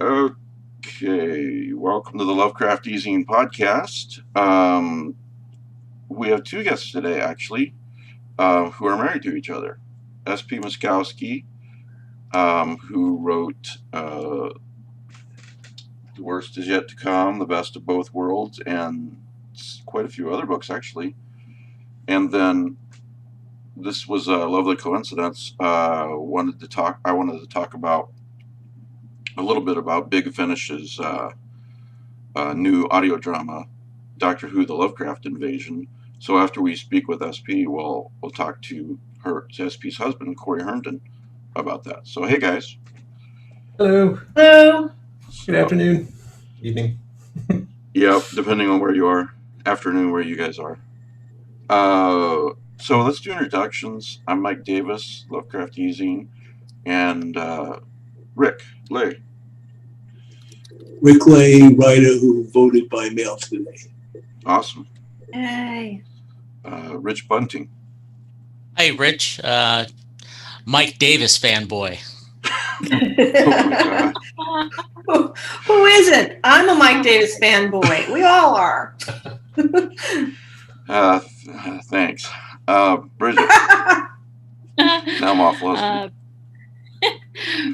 Okay, welcome to the Lovecraft Easing podcast. We have two guests today, actually, who are married to each other. S.P. Muskowski, who wrote The Worst Is Yet to Come, The Best of Both Worlds, and quite a few other books, actually. And then this was a lovely coincidence. I wanted to talk about a little bit about Big Finish's new audio drama, Doctor Who: The Lovecraft Invasion. So after we speak with SP, we'll talk to SP's husband, Corey Herndon, about that. So hey guys. Hello. Hello. Good afternoon. Evening. Yep, depending on where you are. Afternoon where you guys are. So let's do introductions. I'm Mike Davis, Lovecraft Easing, and Rick Lay. Rick Lay, writer who voted by mail today. Awesome. Hey. Rich Bunting. Hi, Rich. Mike Davis fanboy. Who isn't? I'm a Mike Davis fanboy. We all are. Thanks. Bridget. Now I'm off lesbian.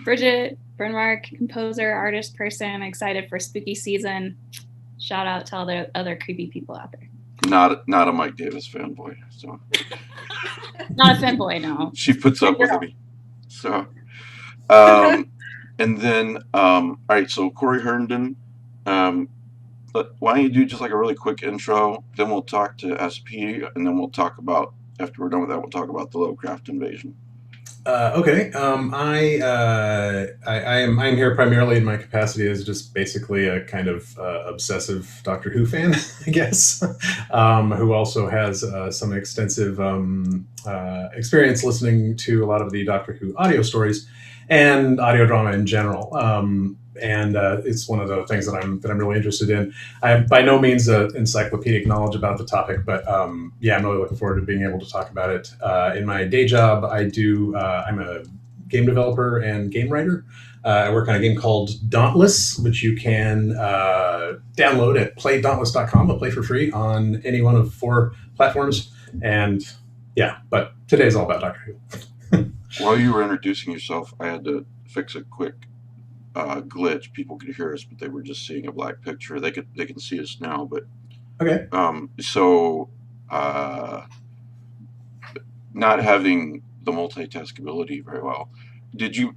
Bridget Bernmark, composer, artist, person, excited for spooky season. Shout out to all the other creepy people out there. Not a Mike Davis fanboy. So Not a fanboy, no. she puts up with me. So and then all right, so Corey Herndon, why don't you do just like a really quick intro, then we'll talk to SP, and then we'll talk about, after we're done with that, we'll talk about the Lovecraft Invasion. Okay. I'm here primarily in my capacity as just basically a kind of obsessive Doctor Who fan, I guess, who also has some extensive experience listening to a lot of the Doctor Who audio stories and audio drama in general. And it's one of the things that I'm really interested in. I have by no means encyclopedic knowledge about the topic, but I'm really looking forward to being able to talk about it. In my day job, I'm a game developer and game writer. I work on a game called Dauntless, which you can download at playdauntless.com. I'll play for free on any one of 4 platforms. And but today's all about Doctor Who. While you were introducing yourself, I had to fix a quick glitch. People could hear us, but they were just seeing a black picture. They can see us now, but okay. So not having the multitaskability very well. Did you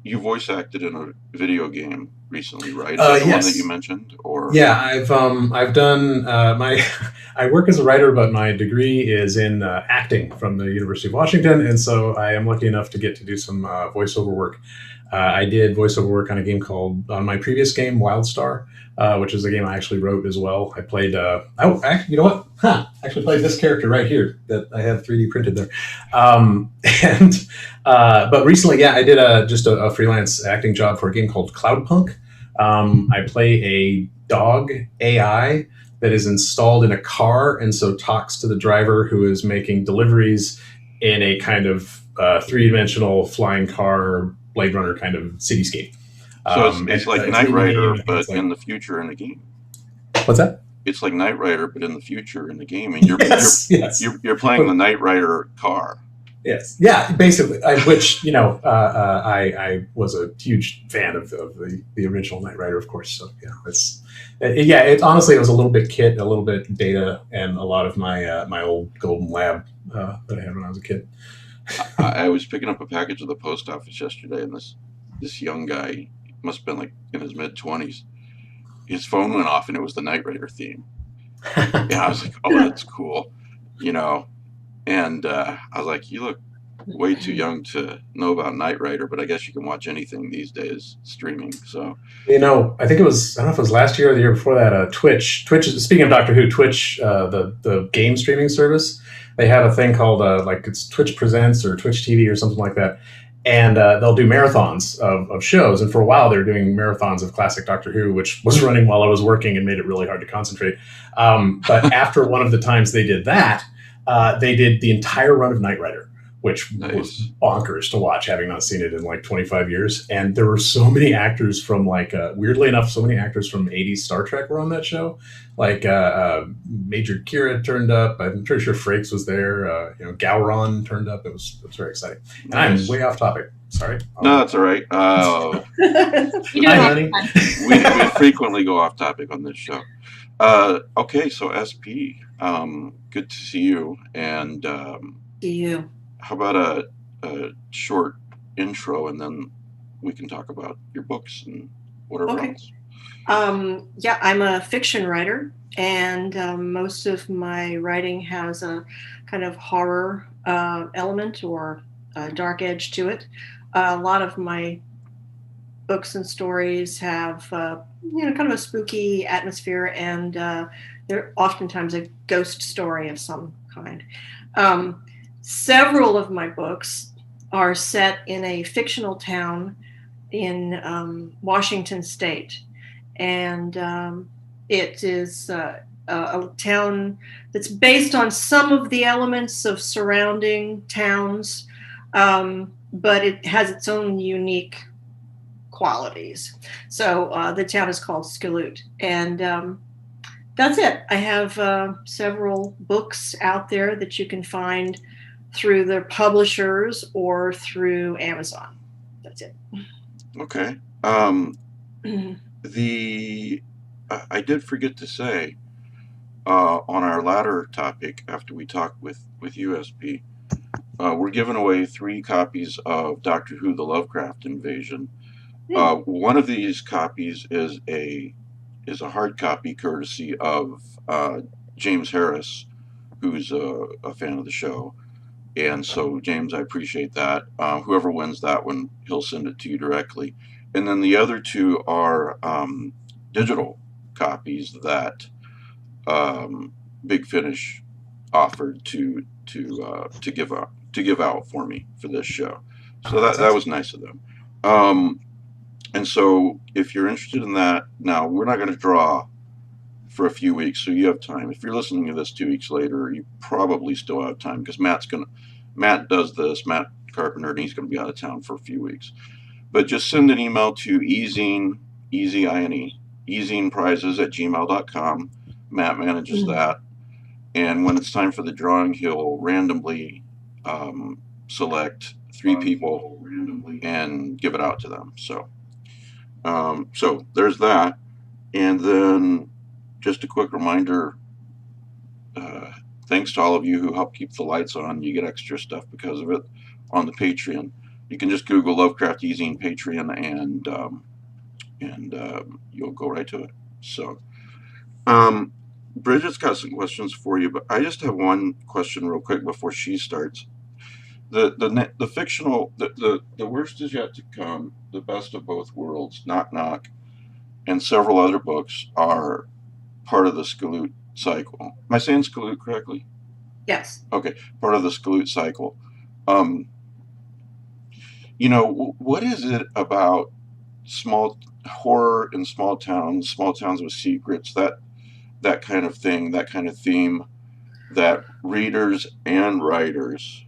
voice acted in a video game recently, right? Is that the one that you mentioned? Or I've done I work as a writer, but my degree is in acting from the University of Washington, and so I am lucky enough to get to do some voiceover work. I did voiceover work on a game on my previous game, Wildstar, which is a game I actually wrote as well. I played, you know what? I actually played this character right here that I have 3D printed there. But recently, I did just a freelance acting job for a game called Cloudpunk. I play a dog AI that is installed in a car and so talks to the driver who is making deliveries in a kind of 3-dimensional flying car Blade Runner kind of cityscape. So it's like Knight Rider, but in the future in the game. What's that? It's like Knight Rider, but in the future in the game, and you're playing the Knight Rider car. Yes, yeah, basically. I was a huge fan of the original Knight Rider, of course. So it honestly, it was a little bit Kit, a little bit Data, and a lot of my old Golden Lab that I had when I was a kid. I was picking up a package at the post office yesterday, and this young guy, must have been like in his mid-20s, his phone went off, and it was the Knight Rider theme. And I was like, oh, that's cool, and I was like, you look way too young to know about Knight Rider, but I guess you can watch anything these days streaming. So I think it was, I don't know if it was last year or the year before that, Twitch, speaking of Doctor Who, Twitch, the game streaming service, they have a thing called it's Twitch Presents or Twitch TV or something like that. And they'll do marathons of shows. And for a while, they were doing marathons of classic Doctor Who, which was running while I was working and made it really hard to concentrate. But after one of the times they did that, they did the entire run of Knight Rider, which Nice. was bonkers to watch, having not seen it in like 25 years. And there were so many actors from weirdly enough, so many actors from 80s Star Trek were on that show. Major Kira turned up. I'm pretty sure Frakes was there. Gowron turned up. It was very exciting. And I'm way off topic. Sorry. No, that's all right. You Hi, know, honey. We frequently go off topic on this show. Okay, so SP, good to see you. And To you. how about a short intro, and then we can talk about your books and whatever Okay. else. Yeah, I'm a fiction writer, and most of my writing has a kind of horror element or dark edge to it. A lot of my books and stories have, kind of a spooky atmosphere, and they're oftentimes a ghost story of some kind. Several of my books are set in a fictional town in Washington State. And it is a town that's based on some of the elements of surrounding towns, but it has its own unique qualities. So the town is called Skaloot. And that's it. I have several books out there that you can find through their publishers or through Amazon. That's it. Okay. I did forget to say on our latter topic, after we talked with USP, we're giving away 3 copies of Doctor Who: The Lovecraft Invasion. One of these copies is a hard copy, courtesy of James Harris, who's a fan of the show. And so, James, I appreciate that. Whoever wins that one, he'll send it to you directly. And then the other 2 are digital copies that Big Finish offered to give out for me for this show. So that was nice of them. And so if you're interested in that, now we're not going to draw for a few weeks, so you have time. If you're listening to this 2 weeks later, you probably still have time, because Matt Carpenter, and he's going to be out of town for a few weeks. But just send an email to ezine, E-Z-I-N-E, ezineprizes@gmail.com. Matt manages that. And when it's time for the drawing, he'll randomly select 3 people and give it out to them. So there's that. And then just a quick reminder, thanks to all of you who help keep the lights on. You get extra stuff because of it on the Patreon. You can just Google Lovecraft Ezine Patreon, and you'll go right to it. So, Bridget's got some questions for you, but I just have one question real quick before she starts. The fictional, the worst is yet to come, The Best of Both Worlds, Knock Knock, and several other books are part of the Skaloot cycle. Am I saying Skaloot correctly? Yes. Okay, part of the Skaloot cycle. What is it about small horror in small towns with secrets, that kind of thing, that kind of theme, that readers and writers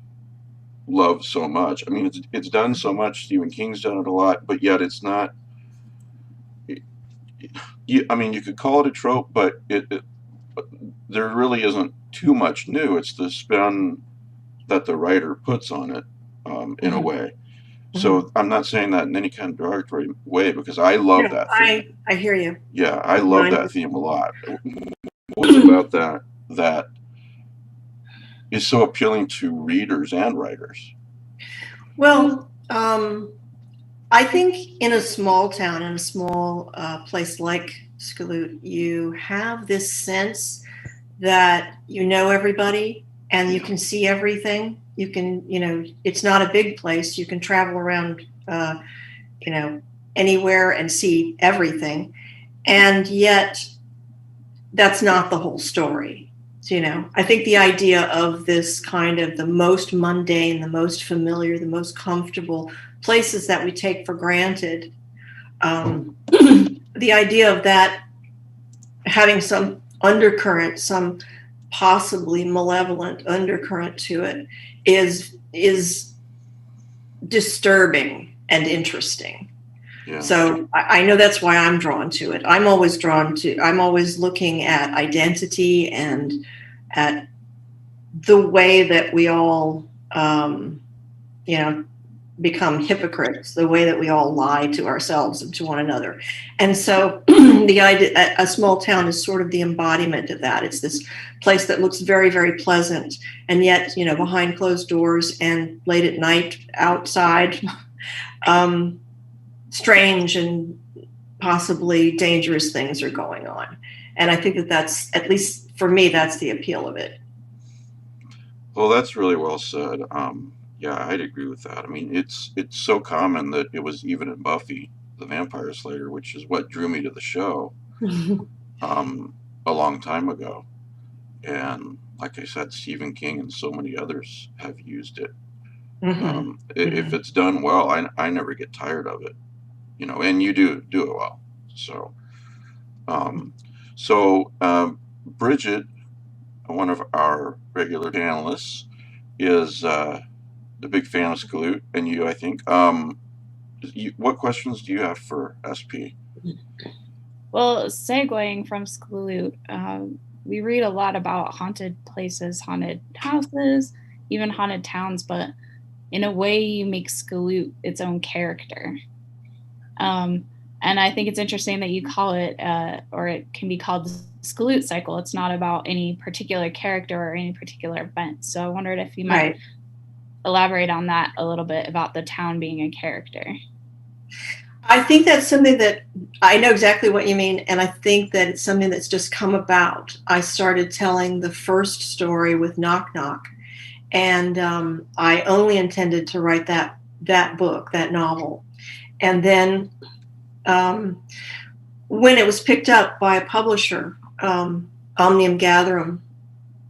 love so much? I mean, it's done so much. Stephen King's done it a lot, but yet it's not. You could call it a trope, but there really isn't too much new. It's the spin that the writer puts on it, in a way. So I'm not saying that in any kind of derogatory way, because I love that theme. I hear you. Yeah, I love that theme a lot. What's about that is so appealing to readers and writers? Well, I think in a small town, in a small place like Skaloot, you have this sense that you know everybody and you can see everything. You can, it's not a big place. You can travel around, anywhere and see everything. And yet that's not the whole story. So, I think the idea of this kind of the most mundane, the most familiar, the most comfortable places that we take for granted, the idea of that having some undercurrent, some possibly malevolent undercurrent to it is disturbing and interesting. Yeah. So I know that's why I'm drawn to it. I'm always looking at identity and at the way that we all, become hypocrites, the way that we all lie to ourselves and to one another. And so the idea, a small town is sort of the embodiment of that. It's this place that looks very, very pleasant, and yet, behind closed doors and late at night outside, strange and possibly dangerous things are going on. And I think that that's, at least for me, that's the appeal of it. Well, that's really well said. Yeah, I'd agree with that. I mean, it's so common that it was even in Buffy the Vampire Slayer, which is what drew me to the show a long time ago. And like I said, Stephen King and so many others have used it. If it's done well, I never get tired of it, and you do it well. So, Bridget, one of our regular panelists, is a big fan of Skloot, and you, I think. What questions do you have for SP? Well, segueing from Skloot, we read a lot about haunted places, haunted houses, even haunted towns, but in a way you make Skloot its own character. And I think it's interesting that you call it, or it can be called the Skloot cycle. It's not about any particular character or any particular event. So I wondered if you might elaborate on that a little bit, about the town being a character. I think that's something that I know exactly what you mean, and I think that it's something that's just come about. I started telling the first story with Knock Knock, and I only intended to write that book, that novel. And then when it was picked up by a publisher, Omnium Gatherum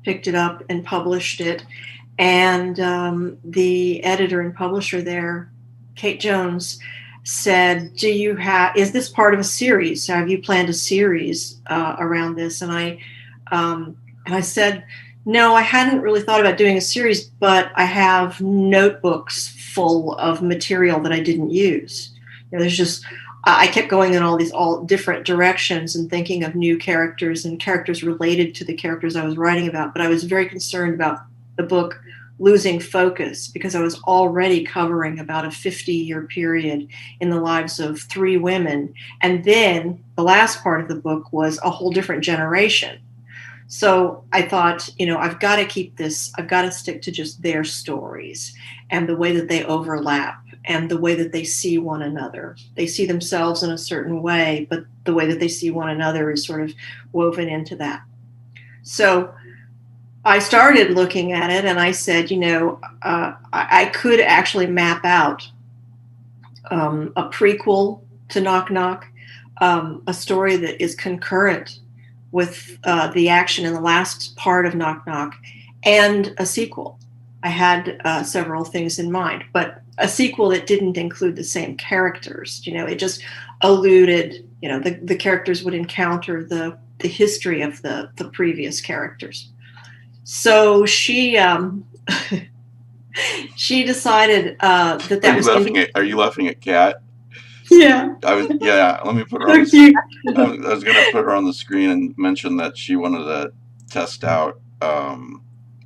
picked it up and published it. And the editor and publisher there, Kate Jones, said, is this part of a series? Have you planned a series around this? And I said, no, I hadn't really thought about doing a series, but I have notebooks full of material that I didn't use. I kept going in all different directions and thinking of new characters and characters related to the characters I was writing about. But I was very concerned about the book losing focus, because I was already covering about a 50-year period in the lives of 3 women. And then the last part of the book was a whole different generation. So I thought, I've got to keep this, I've got to stick to just their stories and the way that they overlap and the way that they see one another. They see themselves in a certain way, but the way that they see one another is sort of woven into that. So I started looking at it, and I said, I could actually map out a prequel to Knock Knock, a story that is concurrent with the action in the last part of Knock Knock, and a sequel. I had several things in mind, but a sequel that didn't include the same characters. It just alluded, the characters would encounter the history of the previous characters. So she she decided that was. Are you laughing at Kat? Yeah. Let me put her on. I was going to put her on the screen and mention that she wanted to test out.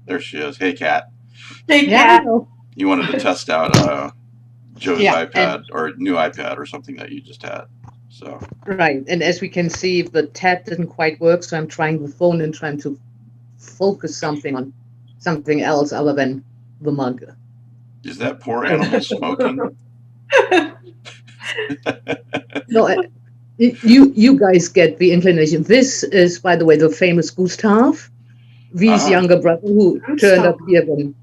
There she is. Hey, Kat. Hey, Kat. You wanted to test out Joe's iPad or new iPad or something that you just had. So. Right, and as we can see, the tab didn't quite work, so I'm trying the phone and trying to focus something on something else other than the mug. Is that poor animal smoking? No, you guys get the inclination. This is, by the way, the famous Gustav, V's younger brother, who turned up here when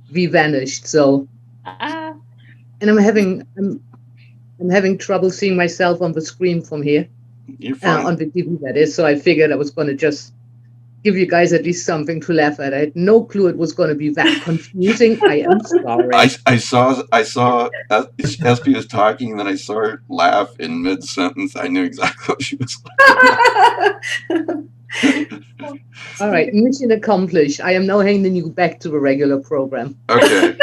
V vanished. So, and I'm having trouble seeing myself on the screen from here. You're fine. On the TV, that is. So I figured I was going to just give you guys at least something to laugh at. I had no clue it was going to be that confusing. I am sorry. I saw SP was talking, and then I saw her laugh in mid sentence. I knew exactly what she was All right, mission accomplished. I am now handing you back to the regular program. Okay.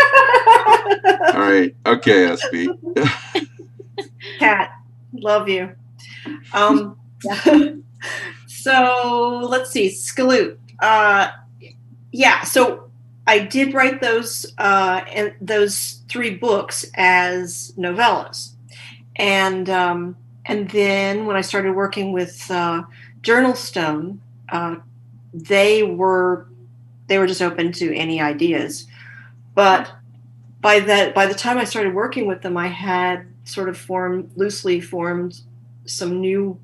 All right. Okay, SP. Kat, love you. So let's see, Skaloot. Yeah, so I did write those and those 3 books as novellas, and then when I started working with Journal Stone, they were just open to any ideas, but by the time I started working with them, I had sort of loosely formed some new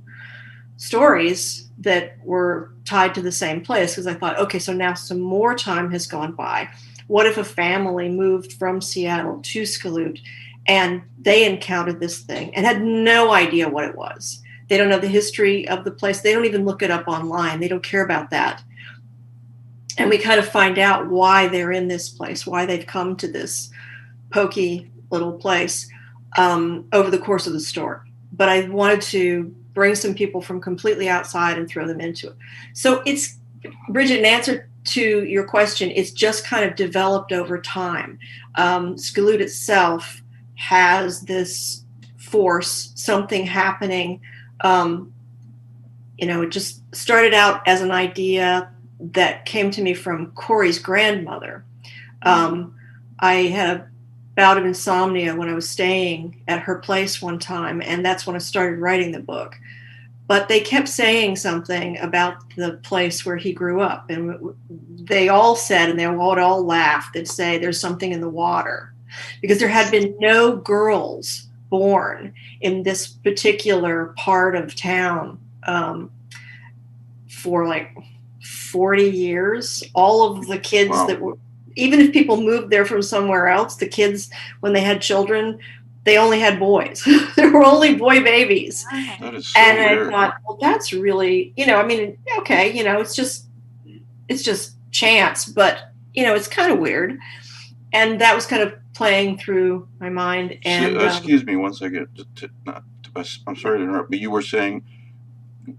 stories that were tied to the same place, because I thought, okay, so now some more time has gone by. What if a family moved from Seattle to Skaloot and they encountered this thing and had no idea what it was? They don't know the history of the place. They don't even look it up online. They don't care about that. And we kind of find out why they're in this place, why they've come to this pokey little place over the course of the story. But I wanted to bring some people from completely outside and throw them into it. So it's, Bridget, in answer to your question, it's just kind of developed over time. Skaloot itself has this force, something happening. It just started out as an idea that came to me from Corey's grandmother. I had a bout of insomnia when I was staying at her place one time, and that's when I started writing the book. But they kept saying something about the place where he grew up, and they all said, and they would all laugh, they'd say there's something in the water, because there had been no girls born in this particular part of town for like 40 years. All of the kids that were, even if people moved there from somewhere else, the kids, when they had children, they only had boys. There were only boy babies. That is so and weird. I thought, well, that's really, okay, it's just chance, but it's kind of weird. And that was kind of playing through my mind. And excuse me one second. I'm sorry to interrupt, but you were saying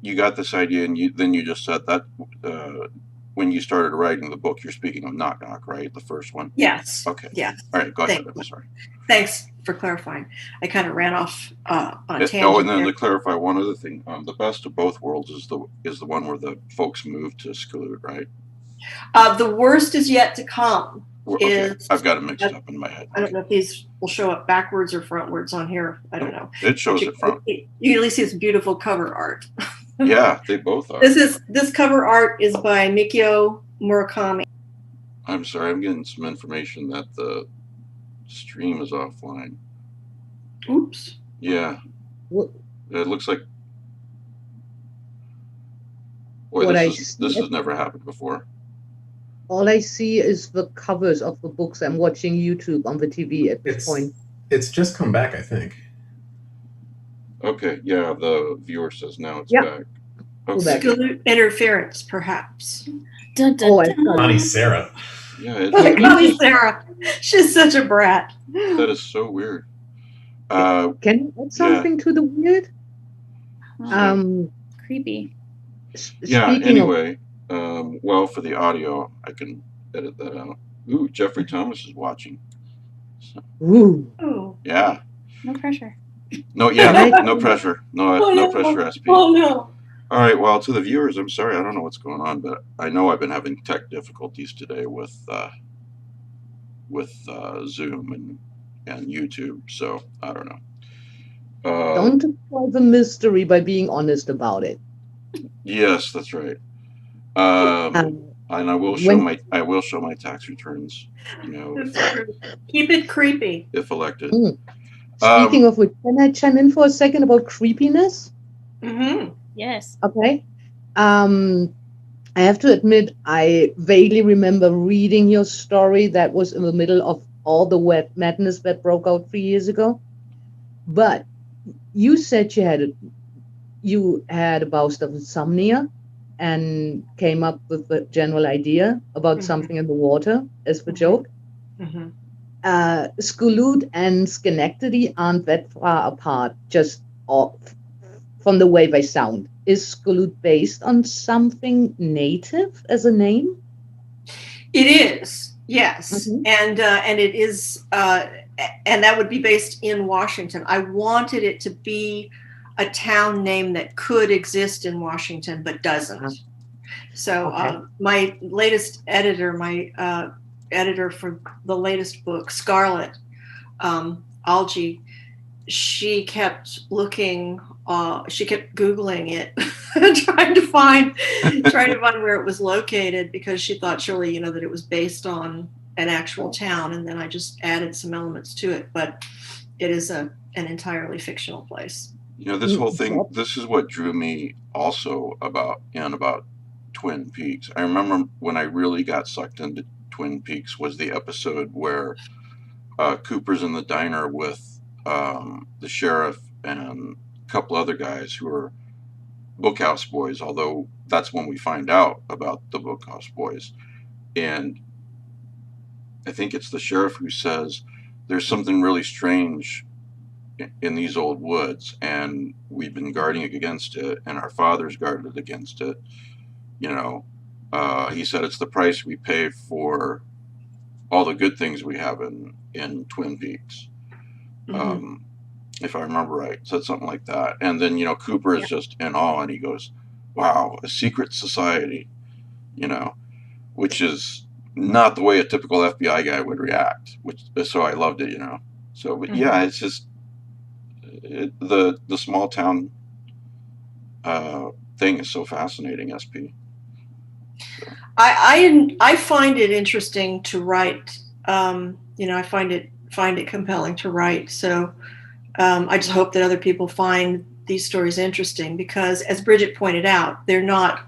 you got this idea, and then you just said that when you started writing the book, you're speaking of Knock Knock, right? The first one? Yes. Okay. Yeah. All right, go ahead. I'm sorry. Thanks for clarifying. I kind of ran off on a tangent. Oh, and then there. to clarify one other thing, the best of both worlds is the one where the folks moved to Skaloot, right? The worst is yet to come. Okay. I've got it mixed up in my head. I don't know if these will show up backwards or frontwards on here. I don't know. It shows it front. You can at least see it's beautiful cover art. Yeah, they both are. This cover art is by Mikio Murakami. I'm sorry, I'm getting some information that the stream is offline. Oops. Yeah. What? It looks like. Boy, this has never happened before. All I see is the covers of the books. I'm watching YouTube on the TV at this point. It's just come back, I think. Okay, yeah, the viewer says now it's Yep. back. Okay. Skaloot interference, perhaps. Dun, dun, Oh, I dun. thought- Bonnie Sarah. Yeah, Mommy Sarah. She's such a brat. that is so weird. Can you add something to the weird? Creepy. Yeah, Speaking anyway, well, for the audio, I can edit that out. Ooh, Jeffrey Thomas is watching. So, Ooh. Oh. yeah. No pressure. No, yeah, no pressure. No no. pressure, SP. Oh no. All right, well, to the viewers, I'm sorry, I don't know what's going on, but I know I've been having tech difficulties today with Zoom and YouTube, so I don't know. Don't destroy the mystery by being honest about it. Yes, that's right. And I will show my tax returns. Keep it creepy. If elected. Speaking of which, can I chime in for a second about creepiness? Mm-hmm. Yes. Okay. I have to admit, I vaguely remember reading your story that was in the middle of all the wet madness that broke out 3 years ago. But you said you had a bout of insomnia, and came up with the general idea about Mhm. something in the water as the joke. Mhm. Skulute and Schenectady aren't that far apart, just from the way they sound. Is Skulute based on something native as a name? It is, yes, Mhm. and it is, and that would be based in Washington. I wanted it to be a town name that could exist in Washington but doesn't. So Okay. my latest editor, my editor for the latest book, Scarlett Algie, she kept looking. She kept Googling it, trying to find where it was located because she thought surely that it was based on an actual town, and then I just added some elements to it. But it is an entirely fictional place. This whole thing, this is what drew me also about Twin Peaks. I remember when I really got sucked into Twin Peaks was the episode where Cooper's in the diner with the sheriff and a couple other guys who are Bookhouse Boys, although that's when we find out about the Bookhouse Boys. And I think it's the sheriff who says, there's something really strange in these old woods, and we've been guarding against it, and our fathers guarded against it. He said it's the price we pay for all the good things we have in Twin Peaks. Mm-hmm. If I remember right, said something like that. And then Cooper is just in awe, and he goes, "Wow, a secret society," which is not the way a typical FBI guy would react. So I loved it, So, but yeah, it's just the small town thing is so fascinating. SP. So. I find it interesting to write. I find it compelling to write. So I just hope that other people find these stories interesting because, as Bridget pointed out, they're not.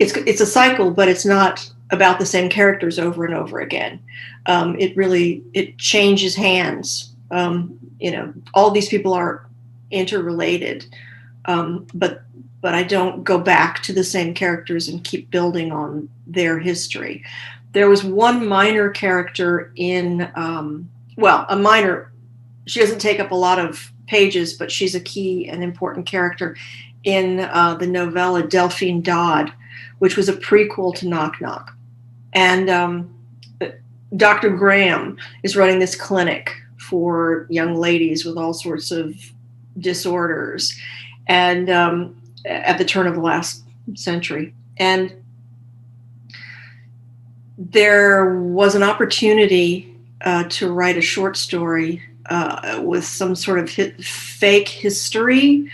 It's a cycle, but it's not about the same characters over and over again. It changes hands. All these people are interrelated, but I don't go back to the same characters and keep building on their history. There was one minor character in, a minor. She doesn't take up a lot of pages, but she's a key and important character in the novella Delphine Dodd, which was a prequel to Knock Knock. And Dr. Graham is running this clinic for young ladies with all sorts of disorders, and at the turn of the last century. And there was an opportunity to write a short story with some sort of fake history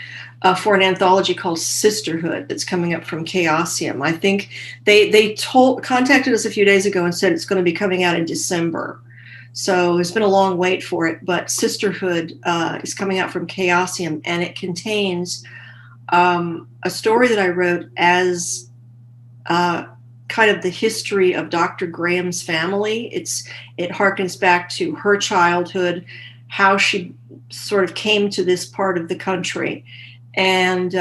for an anthology called Sisterhood that's coming up from Chaosium. I think they contacted us a few days ago and said it's going to be coming out in December. So it's been a long wait for it, but Sisterhood is coming out from Chaosium, and it contains a story that I wrote as kind of the history of Dr. Graham's family. It harkens back to her childhood, how she sort of came to this part of the country, and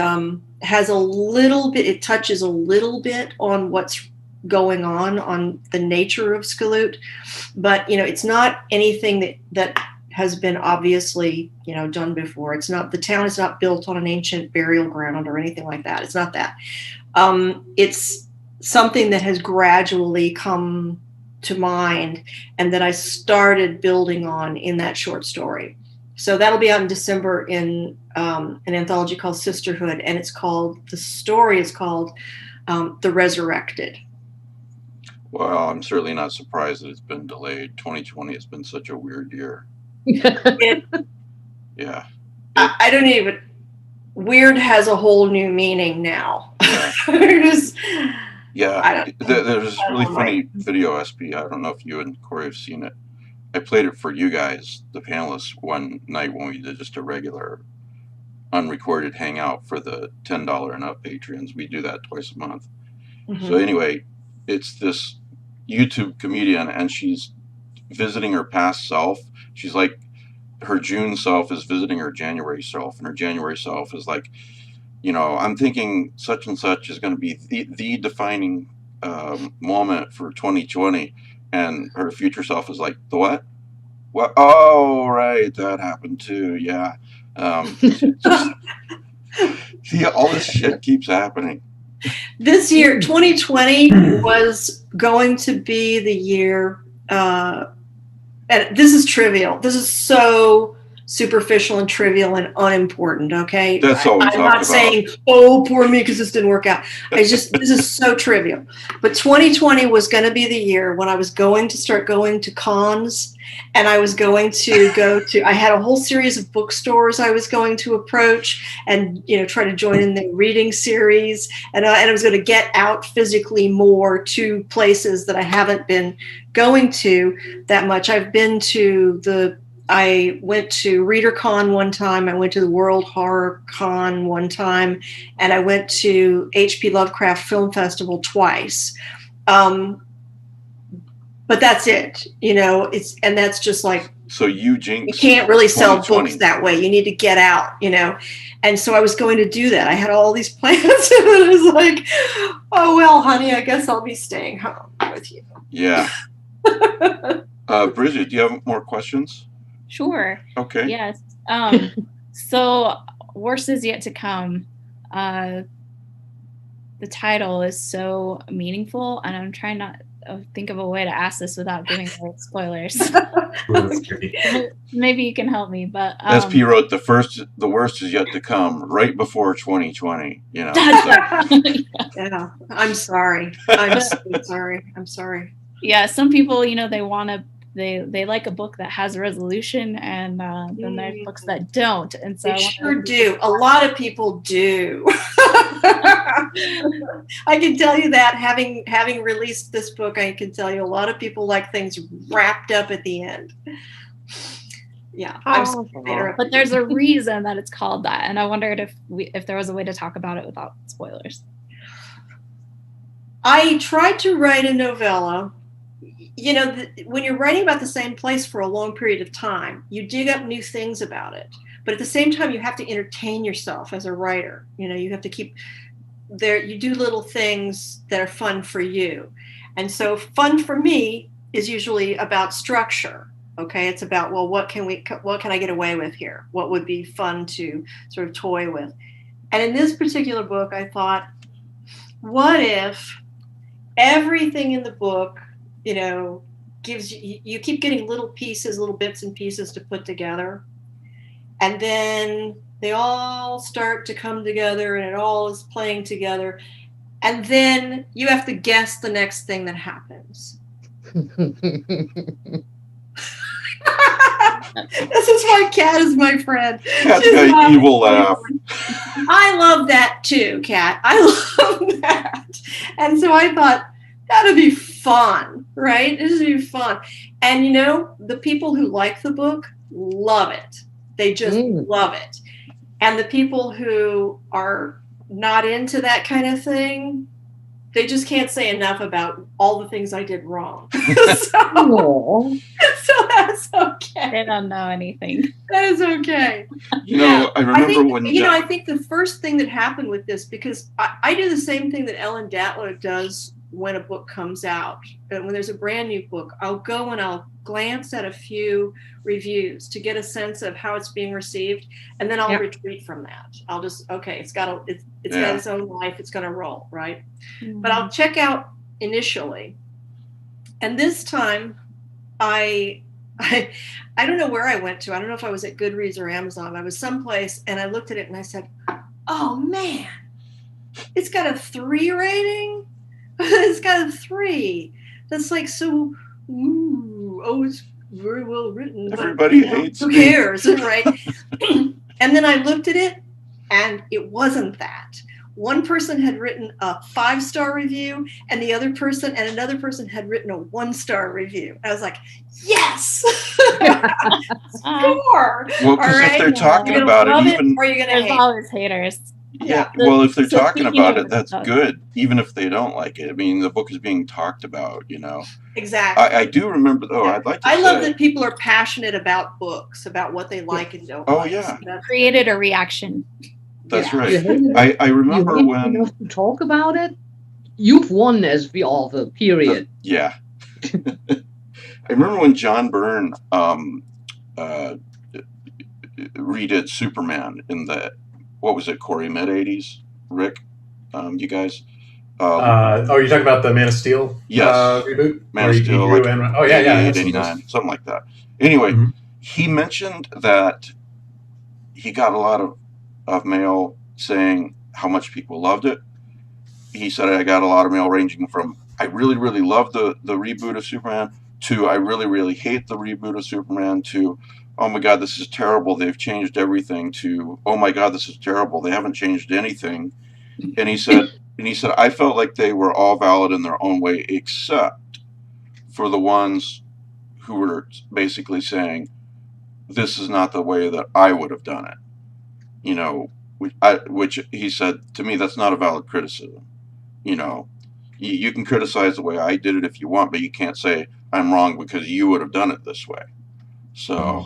has a little bit, it touches a little bit on what's going on the nature of Skulute, but it's not anything that has been obviously done before. It's not, the town is not built on an ancient burial ground or anything like that. It's not that. It's something that has gradually come to mind and that I started building on in that short story. So that'll be out in December in an anthology called Sisterhood, and the story is called The Resurrected. Well, I'm certainly not surprised that it's been delayed. 2020 has been such a weird year. Yeah. I don't even, weird has a whole new meaning now. Yeah. There's this really funny video, SP. I don't know if you and Corey have seen it. I played it for you guys, the panelists, one night when we did just a regular unrecorded hangout for the $10 and up patrons. We do that twice a month. Mm-hmm. So anyway, it's this YouTube comedian, and she's visiting her past self. She's like, her June self is visiting her January self, and her January self is like, I'm thinking such and such is going to be the defining moment for 2020, and her future self is like, the what? What? Oh, right, that happened too. Yeah. See, all this shit keeps happening. This year, 2020, was going to be the year, and this is trivial. This is so superficial and trivial and unimportant, okay? That's all we I'm talk not about. saying, oh, poor me, because this didn't work out. This is so trivial. But 2020 was going to be the year when I was going to start going to cons, and I was going to I had a whole series of bookstores I was going to approach and, try to join in the reading series. And I was going to get out physically more to places that I haven't been going to that much. I went to ReaderCon one time. I went to the World Horror Con one time, and I went to H.P. Lovecraft Film Festival twice. But that's it, and that's just like, so you jinxed. You can't really sell 2020. books that way. You need to get out, And so I was going to do that. I had all these plans, and I was like, oh, well, honey, I guess I'll be staying home with you. Yeah. Bridget, do you have more questions? Sure. Okay. Yes. So Worse Is Yet to Come. The title is so meaningful, and I'm trying not to think of a way to ask this without giving away spoilers. Ooh, that's tricky. Maybe you can help me, but SP wrote the worst is yet to come, right before 2020. Yeah, I'm sorry. I'm so sorry. I'm sorry. Yeah, some people, they want to. They like a book that has a resolution, and then there's books that don't. And so they sure do. A lot of people do. I can tell you that having released this book, I can tell you a lot of people like things wrapped up at the end. Yeah, but there's a reason that it's called that, and I wondered if there was a way to talk about it without spoilers. I tried to write a novella. When you're writing about the same place for a long period of time, you dig up new things about it. But at the same time, you have to entertain yourself as a writer. You have to keep there. You do little things that are fun for you. And so fun for me is usually about structure. Okay. It's about, well, what can I get away with here? What would be fun to sort of toy with? And in this particular book, I thought, what if everything in the book, gives you keep getting little bits and pieces to put together. And then they all start to come together and it all is playing together. And then you have to guess the next thing that happens. This is why Kat is my friend. Kat's got evil laugh. I love that too, Kat. I love that. And so I thought, that'd be fun, right? This would be fun. And the people who like the book love it. They just love it. And the people who are not into that kind of thing, they just can't say enough about all the things I did wrong. So that's okay. They don't know anything. That is okay. I remember I think the first thing that happened with this, because I do the same thing that Ellen Datlow does when a book comes out. When there's a brand new book, I'll go and I'll glance at a few reviews to get a sense of how it's being received, and then I'll retreat from that. I'll just, it's got its own life, it's going to roll, right? Mm-hmm. But I'll check out initially. And this time I don't know where I went to. I don't know if I was at Goodreads or Amazon. I was someplace and I looked at it and I said, oh man, it's got a 3 rating. It's got a 3. That's like so. It's very well written. Everybody hates who cares, right? And then I looked at it, and it wasn't that. One person had written a 5-star review, and another person had written a 1-star review. I was like, yes, score. Well, because if they're talking about it, even or you're gonna there's always haters. Yeah, well, if they're talking about it, that's good, even if they don't like it. I mean, the book is being talked about, Exactly. I do remember, though, I'd like to say... I love that people are passionate about books, about what they like and don't like. Oh, yeah. Created a reaction. That's You right. hate it. I You remember hate it when enough to talk about it. You've won as the author. Period. yeah. I remember when John Byrne uh, redid Superman in the, what was it, Corey, mid-'80s? Rick, you guys? You're talking about the Man of Steel Yes. reboot? Man Where of he Steel, drew like and oh yeah, 88, I've seen those. 89, something like that. Anyway, Mhm. he mentioned that he got a lot of mail saying how much people loved it. He said, I got a lot of mail ranging from, I really, really love the reboot of Superman, to I really, really hate the reboot of Superman, to, oh my God, this is terrible, they've changed everything, to, oh my God, this is terrible, they haven't changed anything. And he said, I felt like they were all valid in their own way, except for the ones who were basically saying, this is not the way that I would have done it. You know, which he said, to me, that's not a valid criticism. You know, you can criticize the way I did it if you want, but you can't say I'm wrong because you would have done it this way. So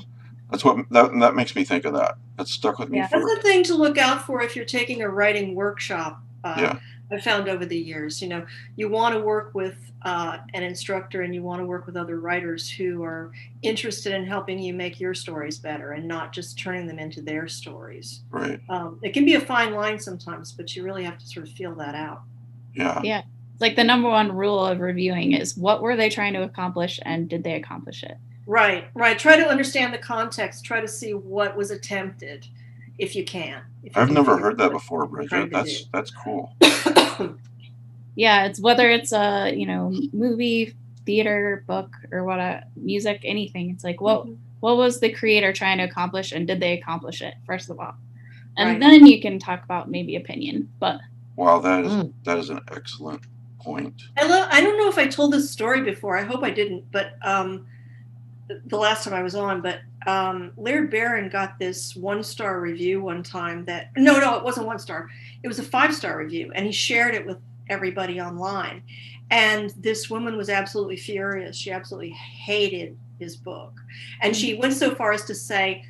that's what that makes me think of that. That stuck with me Yeah. for. That's a thing to look out for if you're taking a writing workshop. Yeah. I found over the years, you know, you want to work with an instructor and you want to work with other writers who are interested in helping you make your stories better and not just turning them into their stories. Right. It can be a fine line sometimes, but you really have to sort of feel that out. Yeah. Yeah. It's like the number one rule of reviewing is what were they trying to accomplish and did they accomplish it? Right. Try to understand the context. Try to see what was attempted, if you can. I've never heard that before, Bridget. That's cool. Yeah, it's whether it's a movie, theater, book, or music, anything. It's like what was the creator trying to accomplish, and did they accomplish it? First of all, and then you can talk about maybe opinion. But wow, that is an excellent point. I don't know if I told this story before. I hope I didn't, but the last time I was on, but Laird Barron got this 1-star review one time that, no, it wasn't 1 star. It was a 5-star review, and he shared it with everybody online. And this woman was absolutely furious. She absolutely hated his book. And she went so far as to say,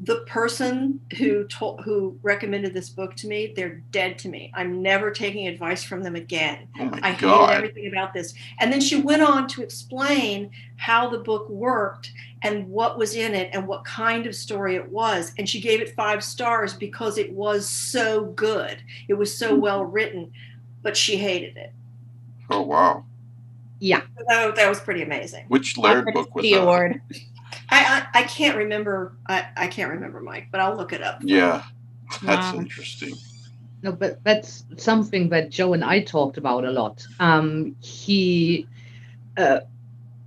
the person who recommended this book to me, they're dead to me. I'm never taking advice from them again. Oh my I God. hated everything about this. And then she went on to explain how the book worked and what was in it and what kind of story it was. And she gave it 5 stars because it was so good. It was so well written, but she hated it. Oh, wow. Yeah. That was pretty amazing. Which Laird book was that? Award. I can't remember. I can't remember, Mike, but I'll look it up. Yeah, that's Wow. interesting. No, but that's something that Joe and I talked about a lot.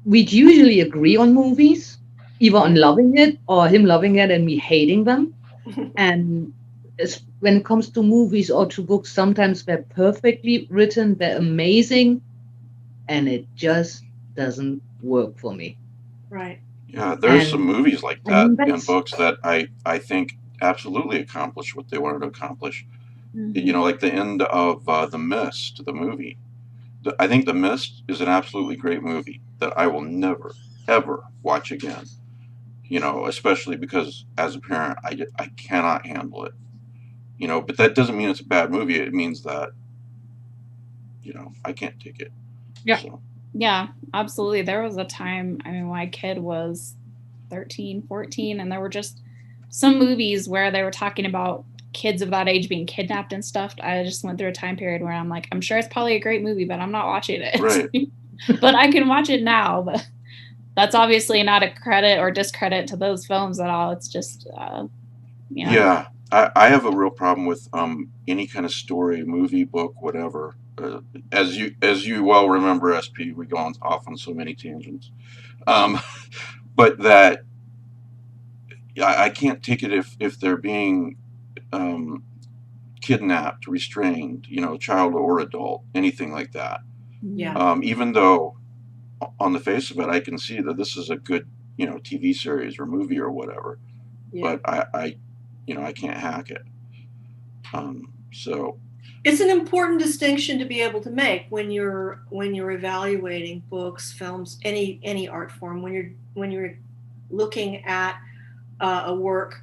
We'd usually agree on movies, either on loving it or him loving it and me hating them. And when it comes to movies or to books, sometimes they're perfectly written, they're amazing, and it just doesn't work for me. Right. Yeah, there's And- some movies like I that mean, in that's- books that I think absolutely accomplished what they wanted to accomplish. You know, like the end of The Mist, the movie. I think The Mist is an absolutely great movie that I will never, ever watch again. You know, especially because as a parent, I cannot handle it. You know, but that doesn't mean it's a bad movie. It means that, you know, I can't take it. Yeah. So, Yeah, absolutely. There was a time, I mean, my kid was 13, 14, and there were just some movies where they were talking about kids of that age being kidnapped and stuff. I just went through a time period where I'm like, I'm sure it's probably a great movie, but I'm not watching it. Right. But I can watch it now. But that's obviously not a credit or discredit to those films at all. It's just, yeah, I have a real problem with any kind of story, movie, book, whatever. As you well remember, SP, we go off on so many tangents. But that I can't take it if they're being kidnapped, restrained, you know, child or adult, anything like that. Yeah. Even though on the face of it, I can see that this is a good, you know, TV series or movie or whatever. Yeah. But I can't hack it. So It's an important distinction to be able to make when you're evaluating books, films, any art form. When you're looking at a work,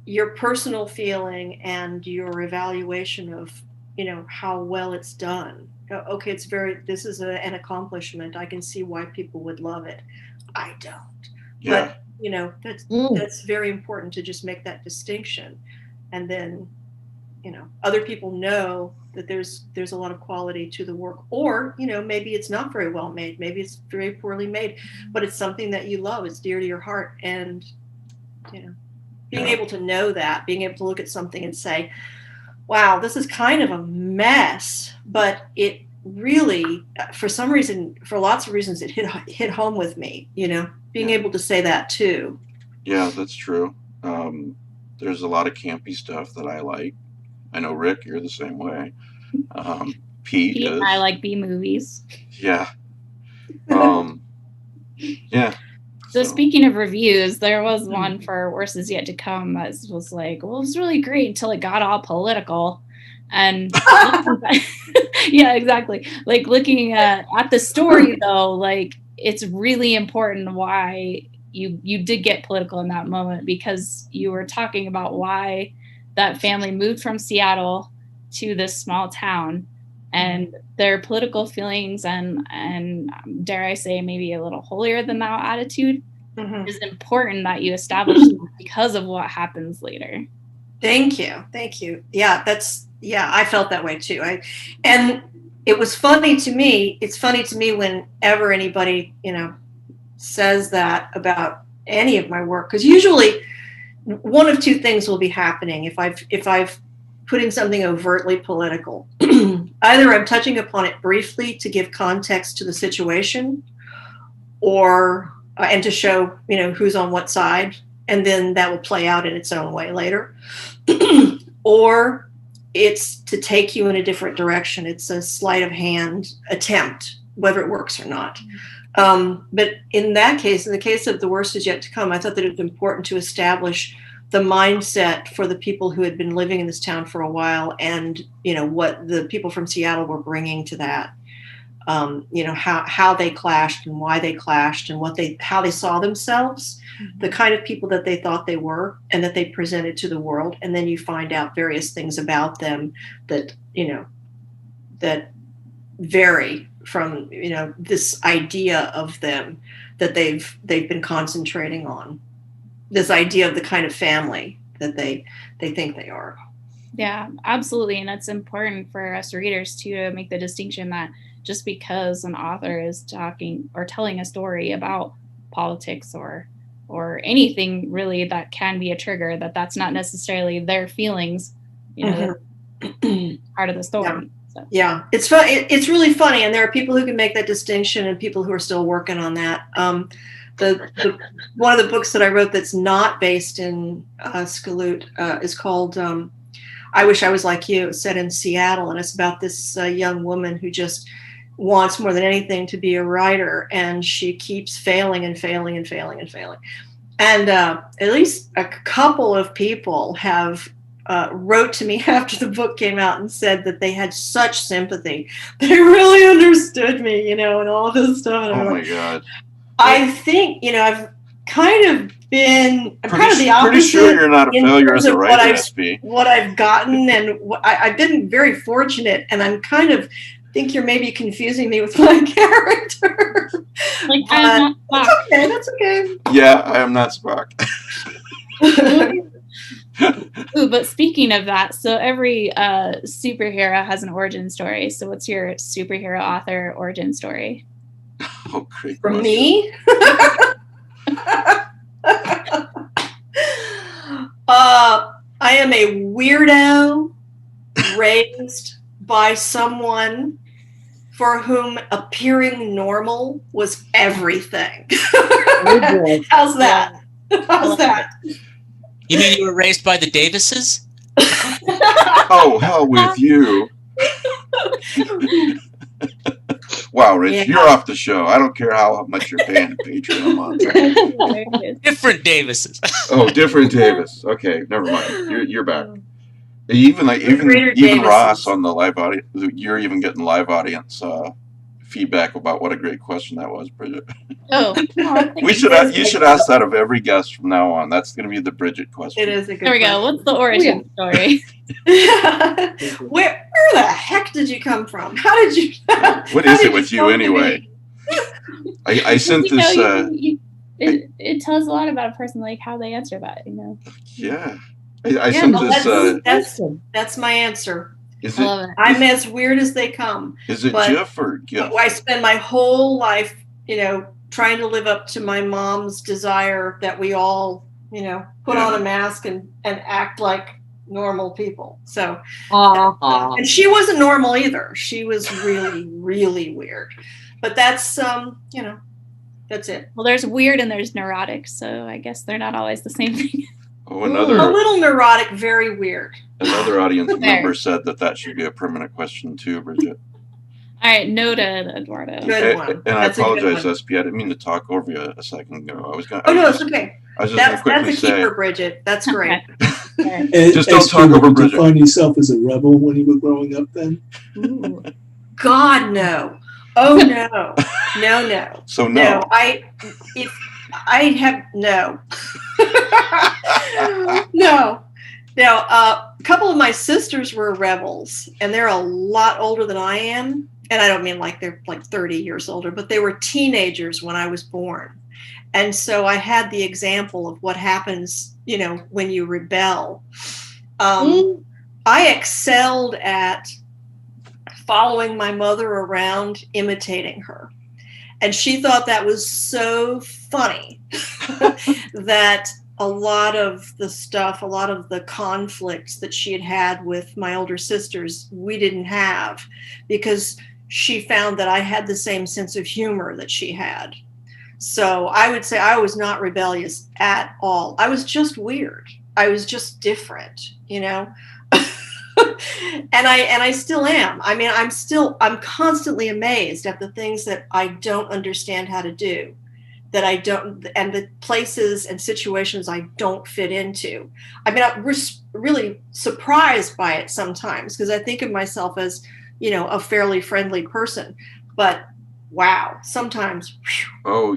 your personal feeling and your evaluation of, how well it's done. Okay, this is an accomplishment. I can see why people would love it. I don't. Yeah. But, that's very important to just make that distinction. And then, other people know that there's a lot of quality to the work, or, maybe it's not very well made. Maybe it's very poorly made, but it's something that you love. It's dear to your heart. And, being able to know that, being able to look at something and say, wow, this is kind of a mess, but it really, for lots of reasons, it hit home with me, being able to say that too. Yeah, that's true. There's a lot of campy stuff that I like. I know, Rick, you're the same way. Pete is. I like B movies. Yeah. Yeah. So speaking of reviews, there was one for Worse Is Yet to Come that was like, well, it was really great until it got all political. And yeah, exactly. Like looking at the story though, like it's really important why you did get political in that moment, because you were talking about why that family moved from Seattle to this small town, and their political feelings and dare I say maybe a little holier than thou attitude is important that you establish because of what happens later. Thank you. Yeah, I felt that way too. And it was funny to me. It's funny to me whenever anybody, says that about any of my work, because usually one of two things will be happening if I've put in something overtly political. Either I'm touching upon it briefly to give context to the situation, or and to show who's on what side, and then that will play out in its own way later. Or it's to take you in a different direction. It's a sleight of hand attempt, whether it works or not. But in that case, in the case of The Worst Is Yet to Come, I thought that it was important to establish the mindset for the people who had been living in this town for a while, and what the people from Seattle were bringing to that. How they clashed and why they clashed, and how they saw themselves, the kind of people that they thought they were and that they presented to the world. And then you find out various things about them that that vary from this idea of them that they've been concentrating on, this idea of the kind of family that they think they are. Yeah, absolutely. And it's important for us readers to make the distinction that just because an author is talking or telling a story about politics or anything really that can be a trigger, that's not necessarily their feelings, part of the story. Yeah. So. Yeah, it's fun. It's really funny, and there are people who can make that distinction, and people who are still working on that. The one of the books that I wrote that's not based in Skloot is called "I Wish I Was Like You." It's set in Seattle, and it's about this young woman who just wants more than anything to be a writer, and she keeps failing and failing and failing and failing. And at least a couple of people have wrote to me after the book came out and said that they had such sympathy. They really understood me, and all this stuff. And oh my God. I think, I've kind of been kind of the opposite. Pretty sure you're not a failure as a writer, SP. What I've gotten, and I've been very fortunate, and I'm kind of think you're maybe confusing me with my character. Like, I'm not Spock. That's okay. Yeah, I am not Spock. Ooh, but speaking of that, so every superhero has an origin story. So what's your superhero author origin story? Oh, great. From me? I am a weirdo raised by someone for whom appearing normal was everything. How's that? How's that? You mean you were raised by the Davises? Oh, hell with you. Wow, Rich, Yeah. you're off the show. I don't care how much you're paying Patreon a month. Different Davises. Oh, different Davis. Okay, never mind. You're back. Even Greater Ross Davises. on the live audience. You're even getting live audience feedback about what a great question that was, Bridget. Oh, You should ask that of every guest from now on. That's going to be the Bridget question. It is a good there we go. What's the origin story? Where the heck did you come from? How did you? What is it with you anyway? I sent this. It tells a lot about a person, like how they answer that. Yeah, I sent this. That's my answer. Is I love it. I'm as weird as they come. Is it But- GIF or GIF? I spend my whole life, trying to live up to my mom's desire that we all, put on a mask and act like normal people. So, and she wasn't normal either. She was really, really weird. But that's, that's it. Well, there's weird and there's neurotic, so I guess they're not always the same thing. Oh, A little neurotic, very weird. another audience Fair. member said that should be a permanent question too, Bridget. All right, noted, Eduardo. Good one. And I That's a good apologize, one. SP. I didn't mean to talk over you a second ago. I was going. Oh no, it's okay. I was just going to That's quickly a say. keeper, Bridget. That's great. Okay. And Just don't SP, talk over would you Bridget. define yourself as a rebel when you were growing up then? Ooh. God no. Oh no. No. So No. no. No. Now, a couple of my sisters were rebels, and they're a lot older than I am. And I don't mean like they're like 30 years older, but they were teenagers when I was born. And so I had the example of what happens, when you rebel. I excelled at following my mother around, imitating her. And she thought that was so funny that a lot of the conflicts that she had with my older sisters, we didn't have, because she found that I had the same sense of humor that she had. So I would say I was not rebellious at all. I was just weird. I was just different, and I still am. I mean, I'm constantly amazed at the things that I don't understand how to do, that I don't, and the places and situations I don't fit into. I mean, I'm really surprised by it sometimes, because I think of myself as, a fairly friendly person, but wow, sometimes. Oh,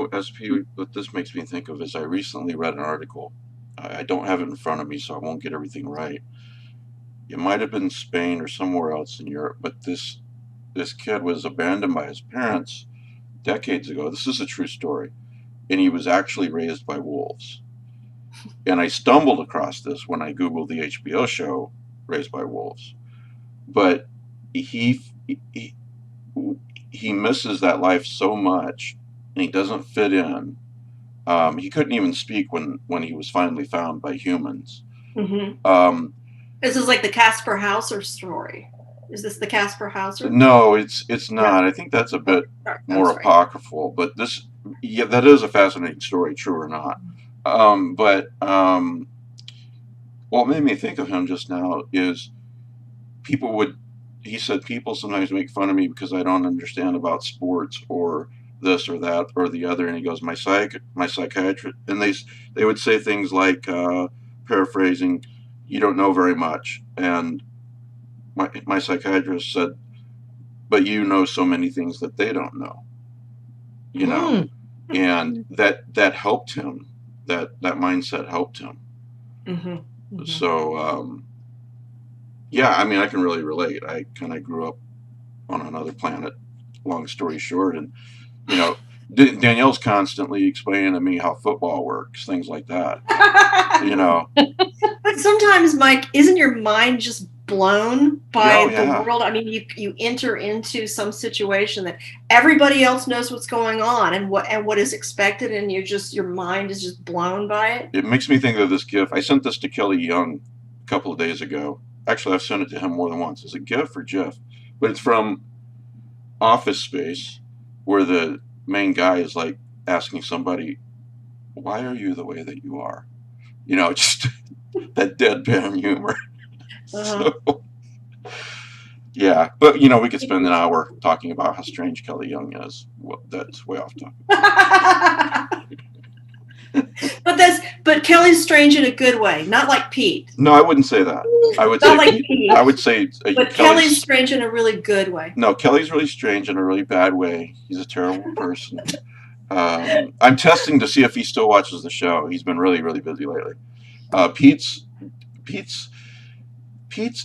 SP, what this makes me think of is I recently read an article. I don't have it in front of me, so I won't get everything right. It might have been Spain or somewhere else in Europe, but this kid was abandoned by his parents decades ago. This is a true story. And he was actually raised by wolves. And I stumbled across this when I Googled the HBO show Raised by Wolves. But he misses that life so much, and he doesn't fit in. He couldn't even speak when he was finally found by humans. Mm-hmm. This is like the Casper Hauser story. Is this the Casper Hauser? No, it's not. I think that's a bit more apocryphal, but that is a fascinating story, true or not. What made me think of him just now is he said people sometimes make fun of me because I don't understand about sports or this or that or the other, and he goes, my psychiatrist, and they would say things like, paraphrasing, you don't know very much, and my psychiatrist said, but you know so many things that they don't know, and that helped him. That mindset helped him. Mm-hmm. Mm-hmm. So yeah, I mean, I can really relate. I kind of grew up on another planet, long story short, and Danielle's constantly explaining to me how football works, things like that. But sometimes, Mike, isn't your mind just blown by yeah. the world? I mean, you enter into some situation that everybody else knows what's going on and what is expected, and your mind is just blown by it. It makes me think of this GIF. I sent this to Kelly Young a couple of days ago. Actually, I've sent it to him more than once. Is it GIF or GIF? But it's from Office Space, where the main guy is like asking somebody, why are you the way that you are? Just that deadpan humor. Uh-huh. So, yeah, but we could spend an hour talking about how strange Kelly Young is. Well, that's way off topic. but Kelly's strange in a good way, not like Pete. No, I wouldn't say that. I would Not say like Pete. I would say But Kelly's strange in a really good way. No, Kelly's really strange in a really bad way. He's a terrible person. I'm testing to see if he still watches the show. He's been really, really busy lately. Pete's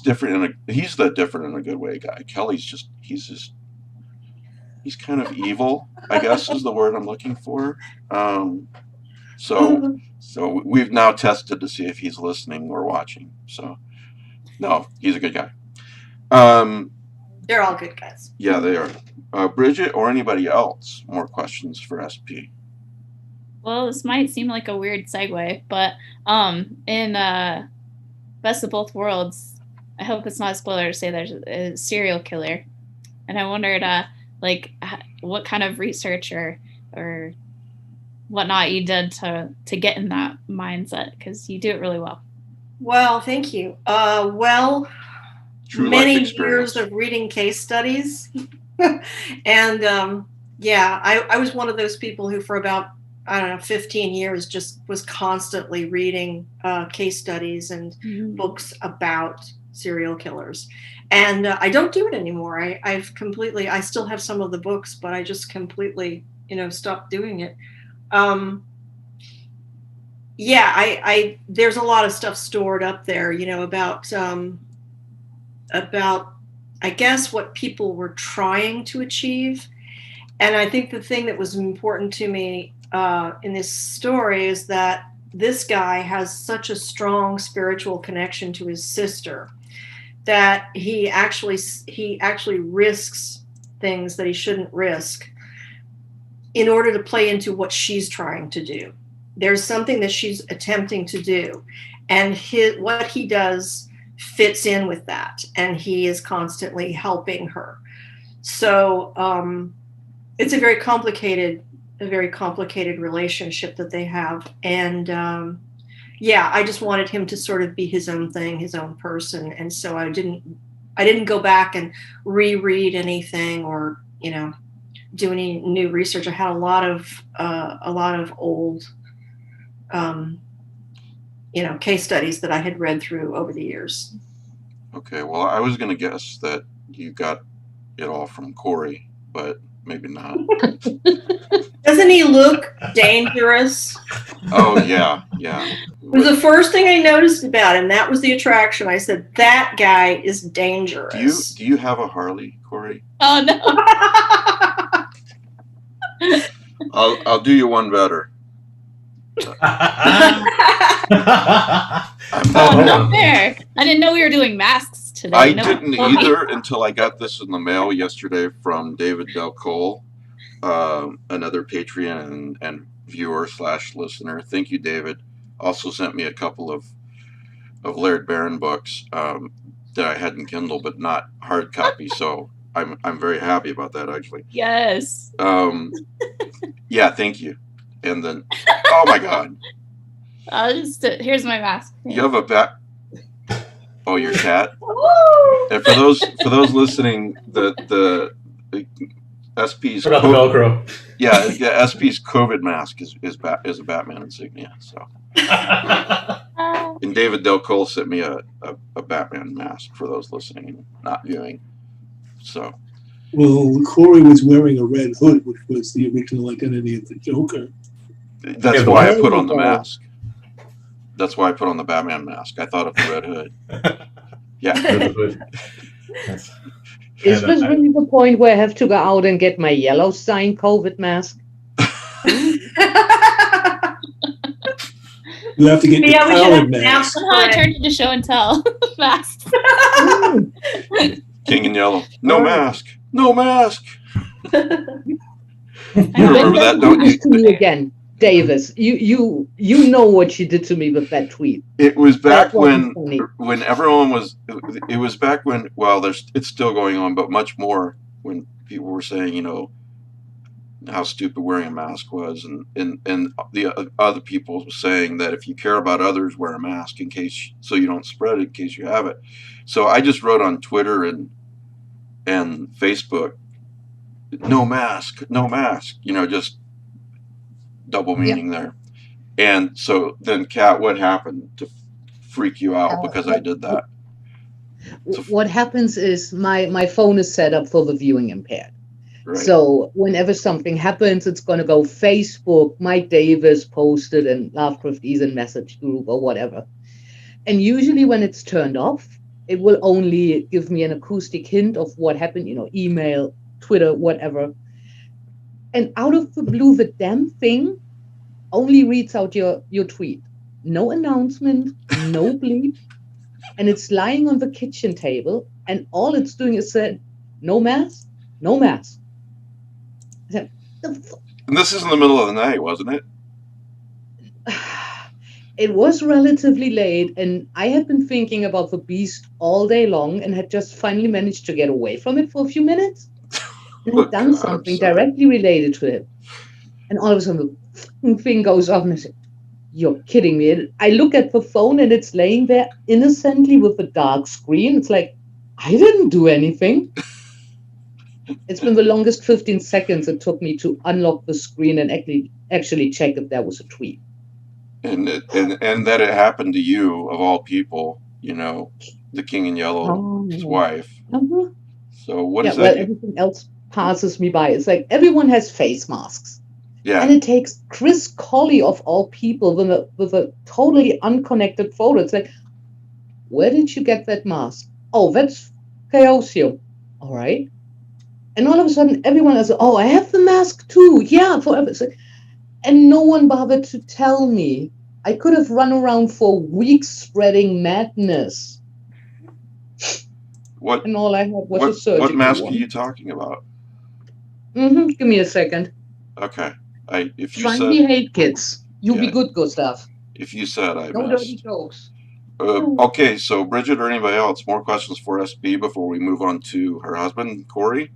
different. He's the different in a good way guy. Kelly's he's kind of evil, I guess is the word I'm looking for. So we've now tested to see if he's listening or watching. So no, he's a good guy. They're all good guys. Yeah, they are. Bridget or anybody else, more questions for SP? Well, this might seem like a weird segue, but in Best of Both Worlds, I hope it's not a spoiler to say there's a serial killer, and I wondered what kind of research or whatnot you did to get in that mindset, because you do it really well. Well, thank you. True many life experience. years of reading case studies. And I was one of those people who for about, 15 years just was constantly reading case studies and books about serial killers. And I don't do it anymore. I still have some of the books, but I just completely, stopped doing it. There's a lot of stuff stored up there, about I guess what people were trying to achieve. And I think the thing that was important to me in this story is that this guy has such a strong spiritual connection to his sister that he actually risks things that he shouldn't risk in order to play into what she's trying to do. There's something that she's attempting to do, and what he does fits in with that, and he is constantly helping her. So it's a very complicated relationship that they have. And I just wanted him to sort of be his own thing, his own person. And so I didn't go back and reread anything or, do any new research. I had a lot of old, case studies that I had read through over the years. Okay, well, I was going to guess that you got it all from Corey, but maybe not. Doesn't he look dangerous? Oh, yeah. It was the first thing I noticed about him. That was the attraction. I said, that guy is dangerous. Do you have a Harley, Corey? Oh, no. I'll do you one better. Not fair. I didn't know we were doing masks today. I didn't either until I got this in the mail yesterday from David Del Cole, another Patreon and viewer / listener. Thank you, David. Also sent me a couple of Laird Barron books that I had in Kindle, but not hard copy. So I'm very happy about that, actually. Yes. Yeah, thank you. And then, oh my God. Here's my mask. You have a bat. Oh, your cat. Woo! And for those listening, the SP's What about the Velcro? Yeah, SP's COVID mask is a Batman insignia. So, and David Del Cole sent me a Batman mask for those listening and not viewing. So, Well, Corey was wearing a red hood, which was the original identity of the Joker. that's why I put on the mask. That's why I put on the Batman mask. I thought of the red hood. Yeah. Yes. Is this really the point where I have to go out and get my yellow sign COVID mask? You have to get the Yeah, we should colored have mask. Somehow it turned into show and tell masks. King in yellow. No mask. No mask. You remember that, don't you? To me again, Davis. You know what she did to me with that tweet. It was back That wasn't funny. when everyone was. It was back when. Well, it's still going on, but much more when people were saying, how stupid wearing a mask was, and the other people were saying that if you care about others, wear a mask so you don't spread it in case you have it. So I just wrote on Twitter and Facebook, no mask, just double meaning there. And so then, Kat, what happened to freak you out because I did that? What happens is my phone is set up for the viewing impaired. Right. So whenever something happens, it's going to go Facebook, Mike Davis posted in Lovecraftians and message group or whatever. And usually when it's turned off, it will only give me an acoustic hint of what happened, email, Twitter, whatever. And out of the blue, the damn thing only reads out your tweet. No announcement, no bleep. And it's lying on the kitchen table. And all it's doing is saying, no mask, no mask. I said, And this is in the middle of the night, wasn't it? It was relatively late, and I had been thinking about the beast all day long and had just finally managed to get away from it for a few minutes. And had done something directly related to it. And all of a sudden, the thing goes off, and I said, you're kidding me. And I look at the phone, and it's laying there innocently with a dark screen. It's like, I didn't do anything. It's been the longest 15 seconds it took me to unlock the screen and actually check if that was a tweet. And that it happened to you, of all people, the King in Yellow's wife. Uh-huh. So what is well, that? everything else passes me by. It's like everyone has face masks. Yeah. And it takes Chris Colley, of all people, with a totally unconnected photo. It's like, where did you get that mask? Oh, that's Chaosium. All right. And all of a sudden, everyone is, oh, I have the mask too. Yeah, forever. It's like, and no one bothered to tell me. I could have run around for weeks spreading madness. What? And all I had was a surgical What mask one. are you talking about? Give me a second. Okay. If you Frankly, said hate kids. You be Yeah. good, Gustav. if you said I No missed. dirty jokes. Okay, so Bridget or anybody else, more questions for SB before we move on to her husband, Corey?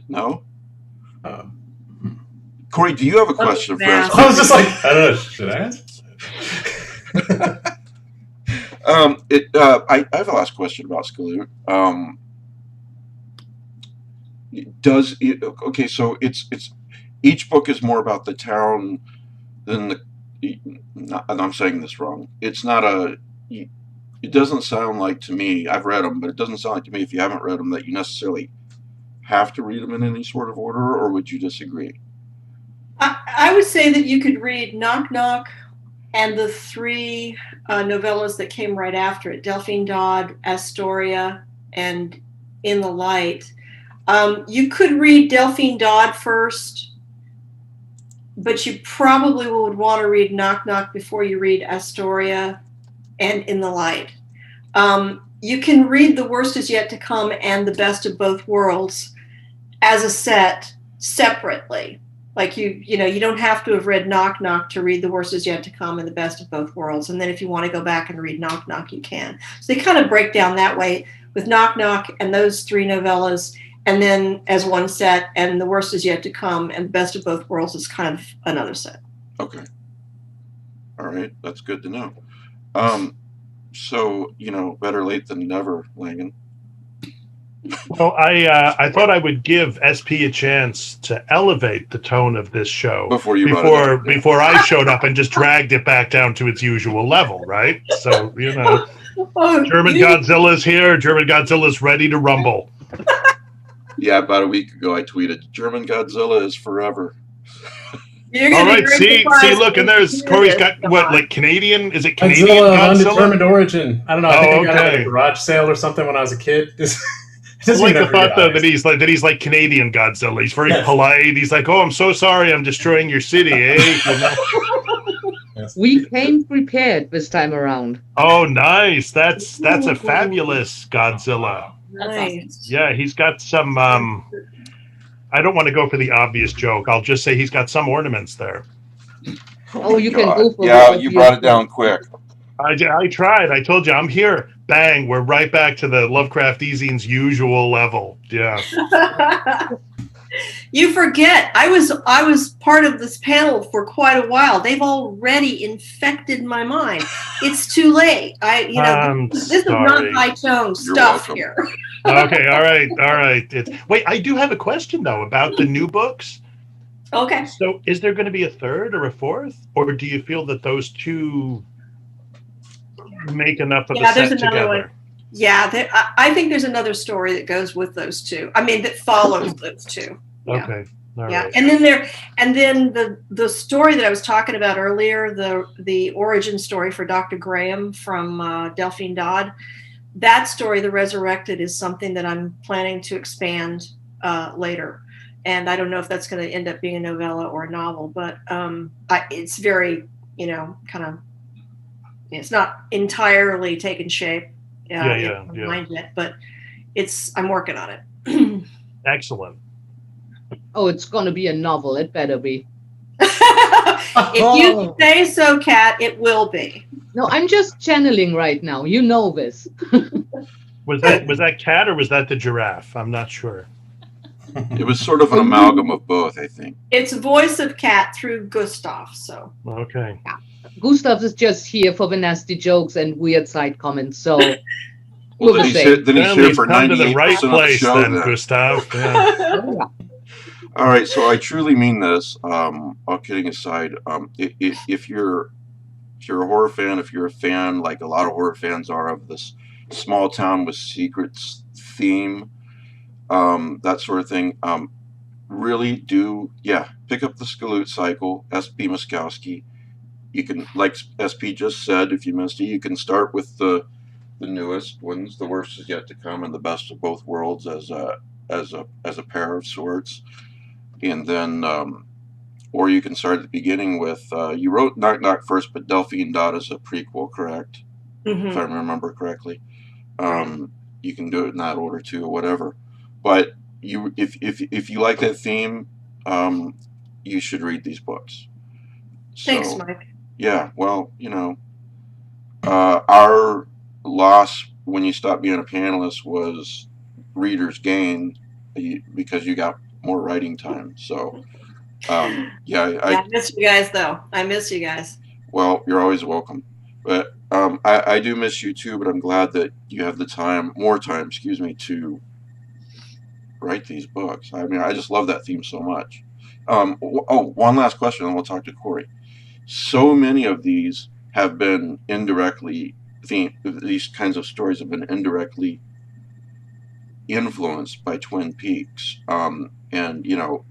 No? Corey, do you have a question for mask. SB? I was just like, I don't know, should I ask? I have a last question about Skaloot. Okay, so it's each book is more about the town than and I'm saying this wrong. It's not it doesn't sound like to me, I've read them, but it doesn't sound like to me, if you haven't read them, that you necessarily have to read them in any sort of order, or would you disagree? I would say that you could read Knock Knock and the three novellas that came right after it, Delphine Dodd, Astoria, and In the Light. You could read Delphine Dodd first, but you probably would want to read Knock Knock before you read Astoria and In the Light. You can read The Worst Is Yet to Come and The Best of Both Worlds as a set separately. Like you don't have to have read Knock Knock to read The Worst Is Yet to Come and The Best of Both Worlds. And then if you want to go back and read Knock Knock, you can. So they kind of break down that way with Knock Knock and those three novellas, and then as one set, and The Worst Is Yet to Come and The Best of Both Worlds is kind of another set. Okay. All right, that's good to know. So, better late than never, Langan. Well, I thought I would give SP a chance to elevate the tone of this show Before you brought it up. before I showed up and just dragged it back down to its usual level, right? So, German Godzilla's here. German Godzilla's ready to rumble. Yeah, about a week ago I tweeted, German Godzilla is forever. You're All gonna be right, very see, surprised look, and when there's you hear Corey's this. got Come what, on. like Canadian? Is it Canadian Godzilla of Godzilla? undetermined origin. I don't know. I think I got it at okay. a garage sale or something when I was a kid. I like the thought though that he's like Canadian Godzilla. He's very polite. He's like, "Oh, I'm so sorry, I'm destroying your city." Eh? We came prepared this time around. Oh, nice. That's a fabulous Godzilla. Nice. Yeah, he's got some. I don't want to go for the obvious joke. I'll just say he's got some ornaments there. Oh, you can God. go for Yeah, what you brought it down quick. I tried. I told you I'm here. Bang! We're right back to the Lovecraftians' usual level. Yeah. You forget, I was part of this panel for quite a while. They've already infected my mind. It's too late. I'm This is sorry. not high tone You're stuff welcome. Okay. All right. Wait, I do have a question though about the new books. Okay. So is there going to be a third or a fourth? Or do you feel that those two make enough of a There's set another together? one. Yeah, I think there's another story that goes with those two. I mean, that follows those two. Yeah. Okay. All Yeah, right. and then the story that I was talking about earlier, the origin story for Dr. Graham from Delphine Dodd, that story, The Resurrected, is something that I'm planning to expand later. And I don't know if that's going to end up being a novella or a novel, but it's very, it's not entirely taken shape in my mind yet, but I'm working on it. Excellent. Oh, it's going to be a novel. It better be. If you say so, Kat, it will be. No, I'm just channeling right now. You know this. Was that Cat or was that the giraffe? I'm not sure. It was sort of an amalgam of both, I think. It's voice of Cat through Gustav. So okay. Gustav is just here for the nasty jokes and weird side comments. So well, then he's here for 98% to the right place, of the show, then, Gustav. Yeah. All right, so I truly mean this. All kidding aside, if you're a horror fan, if you're a fan like a lot of horror fans are of this small town with secrets theme, that sort of thing, really do, pick up the Skaloot Cycle, S.P. Muskowski. You can, like S.P. just said, if you missed it, you can start with the newest ones. The worst is yet to come, and the best of both worlds as a pair of sorts. And then, or you can start at the beginning with, you wrote Knock Knock first, but Delphine Dodd is a prequel, correct? Mm-hmm. If I remember correctly. You can do it in that order too, or whatever. But if you like that theme, you should read these books. Thanks, Mike. Yeah, well, our loss when you stopped being a panelist was readers' gain because you got more writing time. So, I miss you guys, though. I miss you guys. Well, you're always welcome. But I do miss you too. But I'm glad that you have more time, to write these books. I mean, I just love that theme so much. One last question, and we'll talk to Corey. So many of these have been indirectly these kinds of stories have been indirectly influenced by Twin Peaks. And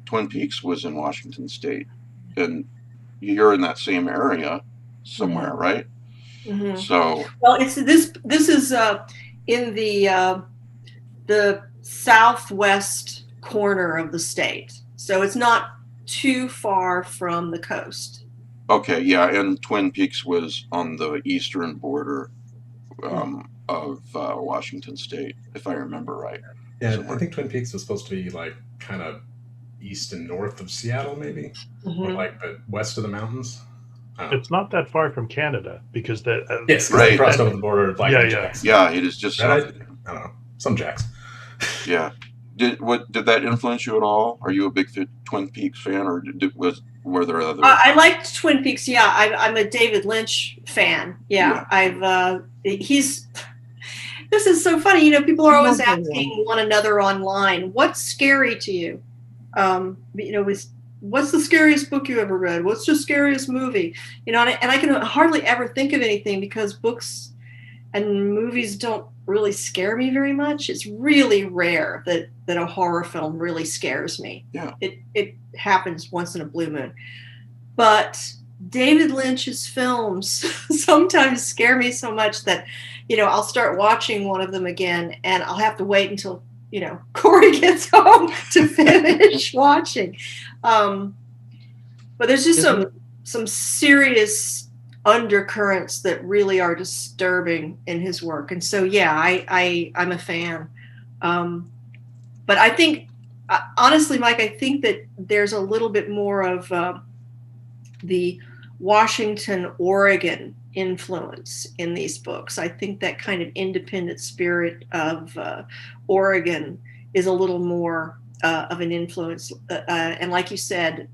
Twin Peaks was in Washington State, and you're in that same area somewhere, mm-hmm. right? Mm-hmm. So, well, it's this is in the southwest corner of the state, so it's not too far from the coast. Okay, yeah, and Twin Peaks was on the eastern border of Washington State, if I remember right. Yeah, I think Twin Peaks was supposed to be like kind of east and north of Seattle, maybe, or but west of the mountains. It's not that far from Canada because yes, right. They crossed over the border. Like Jacks. Yeah, it is just. I don't know, some Jacks. Yeah. Did that influence you at all? Are you a big Twin Peaks fan, or were there others? I liked Twin Peaks. Yeah, I'm a David Lynch fan. Yeah. This is so funny. People are always asking one another online, "What's scary to you?" What's the scariest book you ever read? What's the scariest movie? And I can hardly ever think of anything because books and movies don't really scare me very much. It's really rare that a horror film really scares me. Yeah. It happens once in a blue moon. But David Lynch's films sometimes scare me so much that, I'll start watching one of them again and I'll have to wait until, Corey gets home to finish watching. But there's just some serious undercurrents that really are disturbing in his work. And so, I'm a fan. But I think, honestly, Mike, I think that there's a little bit more of the Washington, Oregon influence in these books. I think that kind of independent spirit of Oregon is a little more of an influence. And like you said,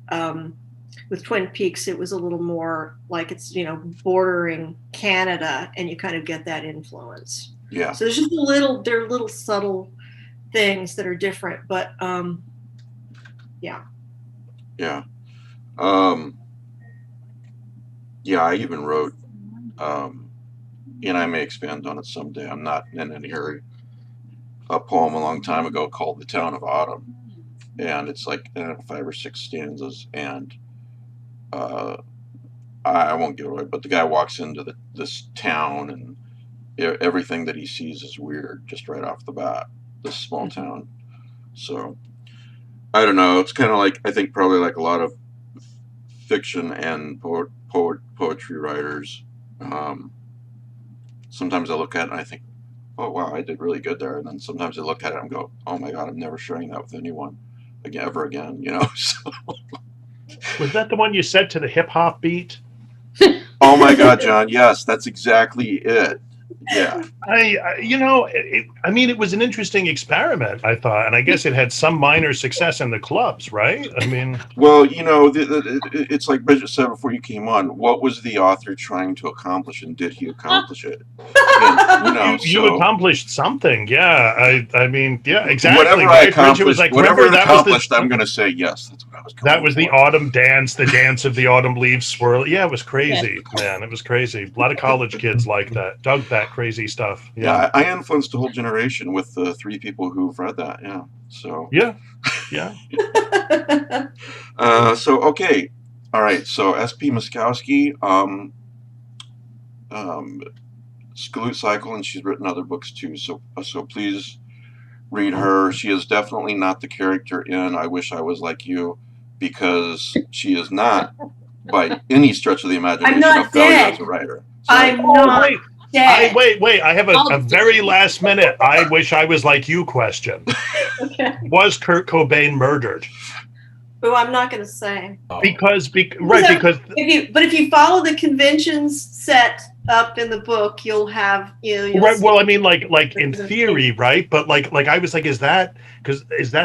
with Twin Peaks, it was a little more like it's, bordering Canada, and you kind of get that influence. Yeah. So there's just there are little subtle things that are different, but yeah. Yeah. Yeah, I even wrote, and I may expand on it someday. I'm not in any hurry. A poem a long time ago called "The Town of Autumn," and it's like 5 or 6 stanzas, and I won't give it away, but the guy walks into this town, and everything that he sees is weird just right off the bat. This small town. So I don't know. It's kind of like, I think probably like a lot of fiction and poetry writers. Sometimes I look at it and I think, oh wow, I did really good there. And then sometimes I look at it and go, oh my God, I'm never sharing that with anyone again, ever again. You know. So. Was that the one you said to the hip hop beat? Oh my God, John! Yes, that's exactly it. Yeah. I mean, it was an interesting experiment, I thought, and I guess it had some minor success in the clubs, right? I mean, well, it's like Bridget said before you came on. What was the author trying to accomplish, and did he accomplish it? And, you accomplished something, yeah. I mean, yeah, exactly. Whatever right? I accomplished, was like, whatever remember, it accomplished, I'm going to say yes. That's what I was. That was the autumn dance, the dance of the autumn leaves swirl. Yeah, it was crazy, man. It was crazy. A lot of college kids like that, dug that crazy stuff. Yeah, I influenced a whole generation with the 3 people who've read that. Yeah, so yeah. So okay, all right. So S.P. Muskowski, Skloot Cycle, and she's written other books too. So please read her. She is definitely not the character in I Wish I Was Like You, because she is not by any stretch of the imagination I'm not a failure dead. as a writer. So, I'm not wait. dead. Wait. I have a very last minute I wish I was like you question. Okay. Was Kurt Cobain murdered? Oh, I'm not going to say. Because if you follow the conventions set up in the book, you'll have right. Well, I mean, like in theory, right? But like I was like, is that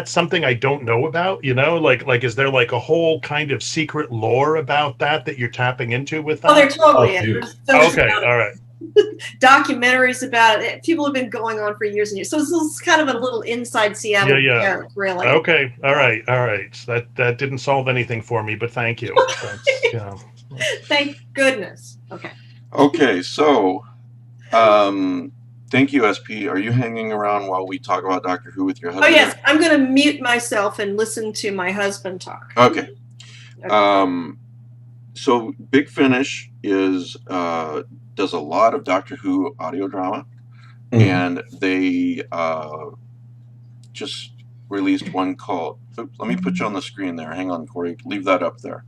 something I don't know about? You know, like is there like a whole kind of secret lore about that you're tapping into with that? Oh, there totally is. Okay, all right. Documentaries about it. People have been going on for years and years. So it's kind of a little inside Seattle joke, really. Okay, all right. So that didn't solve anything for me, but thank you. Thank goodness. Okay, so thank you, SP. Are you hanging around while we talk about Doctor Who with your husband? Oh yes, I'm going to mute myself and listen to my husband talk. Okay. So Big Finish does a lot of Doctor Who audio drama, and they just released one called. Oops, let me put you on the screen there. Hang on, Corey. Leave that up there.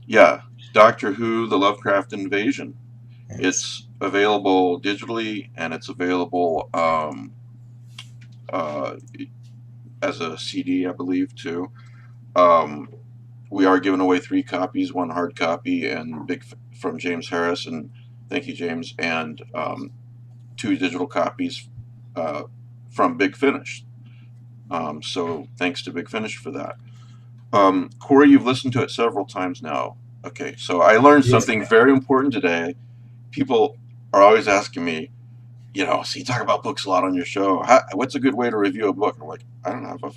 Yeah, Doctor Who: The Lovecraft Invasion. Yes. It's available digitally, and it's available as a CD, I believe, too. We are giving away 3 copies, 1 hard copy, and from James Harris, and thank you, James, and 2 digital copies from Big Finish. So thanks to Big Finish for that. Corey, you've listened to it several times now. Okay, so I learned something very important today. People are always asking me, so you talk about books a lot on your show. What's a good way to review a book? And I'm like, I don't have a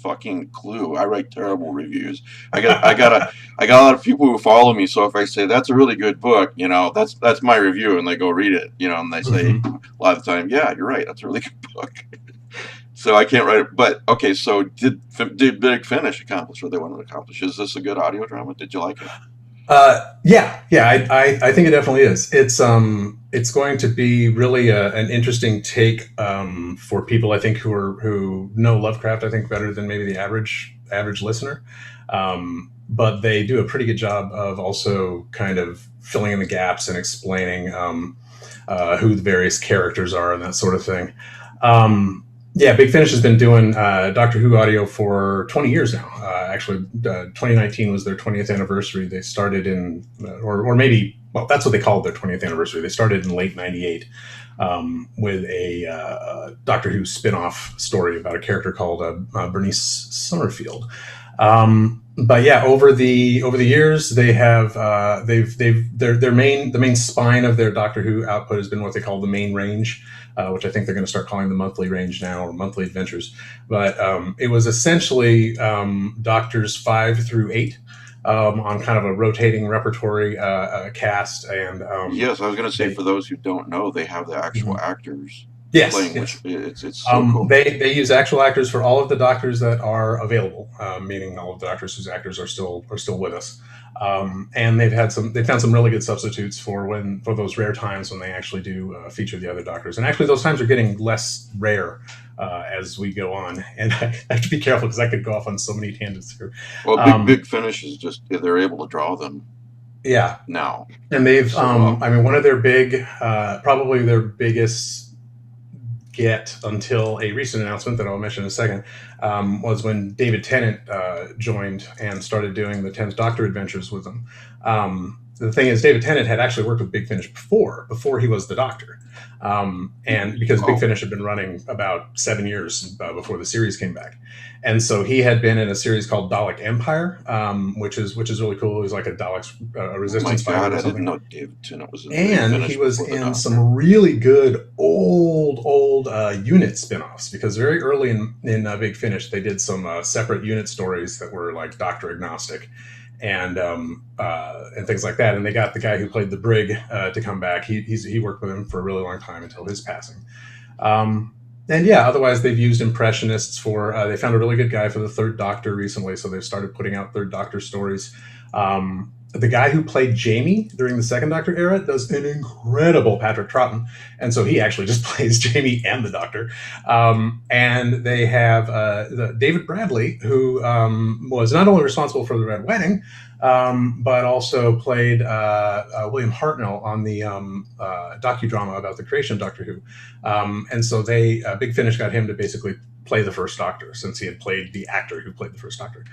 fucking clue. I write terrible reviews. I got a lot of people who follow me. So if I say that's a really good book, that's my review, and they go read it, and they say a lot of the time, yeah, you're right, that's a really good book. So I can't write it. But okay, so did Big Finish accomplish what they wanted to accomplish? Is this a good audio drama? Did you like it? Yeah. I think it definitely is. It's going to be really an interesting take for people, I think, who know Lovecraft, I think, better than maybe the average listener. But they do a pretty good job of also kind of filling in the gaps and explaining who the various characters are and that sort of thing. Big Finish has been doing Doctor Who audio for 20 years now. Actually, 2019 was their 20th anniversary. They started in, or maybe, well, that's what they called their 20th anniversary. They started in late 98 with a Doctor Who spin-off story about a character called Bernice Summerfield. But yeah, over the years, they have the main spine of their Doctor Who output has been what they call the main range, which I think they're going to start calling the monthly range now, or monthly adventures. But it was essentially Doctors 5 through 8 on kind of a rotating repertory cast. And yes, I was going to say, for those who don't know, they have the actual actors playing, yes. which it's so cool. They use actual actors for all of the doctors that are available, meaning all of the doctors whose actors are still with us. And they found some really good substitutes for those rare times when they actually do feature the other doctors. And actually, those times are getting less rare as we go on. And I have to be careful because I could go off on so many tangents here. Well, Big Finish is just, they're able to draw them. Yeah. Now. And they've, I mean, one of their probably their biggest get until a recent announcement that I'll mention in a second was when David Tennant joined and started doing the 10th Doctor adventures with them. The thing is, David Tennant had actually worked with Big Finish before he was the Doctor. And because Big Finish had been running about 7 years before the series came back. And so he had been in a series called Dalek Empire, which is really cool. It was like a Dalek's resistance fighter. Oh my God, or I something. didn't know David Tennant was in Big And Finish he was before the in Doctor. some really good old unit spin-offs, because very early in Big Finish, they did some separate unit stories that were like Doctor agnostic and things like that. And they got the guy who played the Brig to come back. He worked with him for a really long time until his passing. And yeah, otherwise they've used impressionists for, they found a really good guy for the Third Doctor recently. So they've started putting out Third Doctor stories. The guy who played Jamie during the Second Doctor era does an incredible Patrick Troughton. And so he actually just plays Jamie and the Doctor. And they have David Bradley, who was not only responsible for the Red Wedding, but also played William Hartnell on the docudrama about the creation of Doctor Who. And so Big Finish got him to basically play the First Doctor, since he had played the actor who played the First Doctor.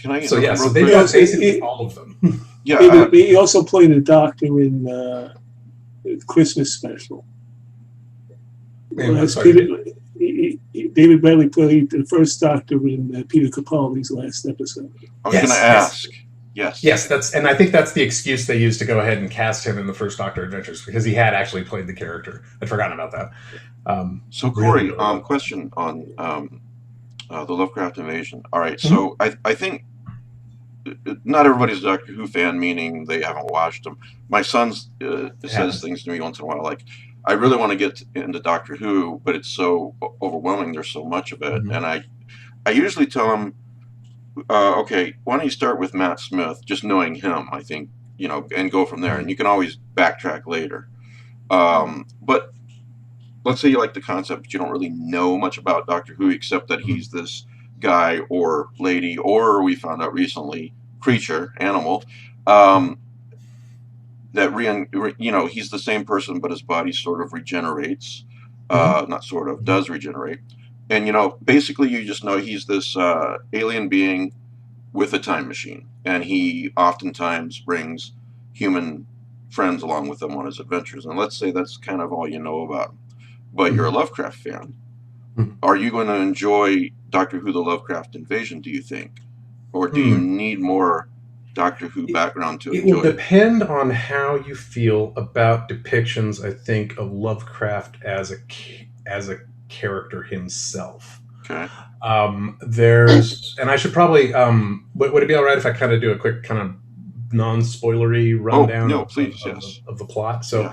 Can I? So yeah, so they they've got basically all of them. Yeah, He also played a doctor in the Christmas special. David Bradley played the First Doctor in Peter Capaldi's last episode. I was going to ask. Yes, and I think that's the excuse they used to go ahead and cast him in the First Doctor Adventures, because he had actually played the character. I'd forgotten about that. So Corey, question on the Lovecraft Invasion. All right, so I think not everybody's a Doctor Who fan, meaning they haven't watched them. My son says things to me once in a while, like, I really want to get into Doctor Who, but it's so overwhelming. There's so much of it. And I usually tell him, okay, why don't you start with Matt Smith, just knowing him, I think, and go from there. And you can always backtrack later. But let's say you like the concept, but you don't really know much about Doctor Who, except that he's this guy or lady, or we found out recently, creature, animal, that he's the same person, but his body sort of regenerates, not sort of, does regenerate. And, basically you just know he's this alien being with a time machine. And he oftentimes brings human friends along with him on his adventures. And let's say that's kind of all you know about him. But you're a Lovecraft fan. Are you going to enjoy Doctor Who, the Lovecraft Invasion, do you think? Or do you need more Doctor Who background to enjoy it? Will depend on how you feel about depictions, I think, of Lovecraft as a character himself. Okay. And I should probably, would it be all right if I kind of do a quick kind of non-spoilery rundown of the plot? So,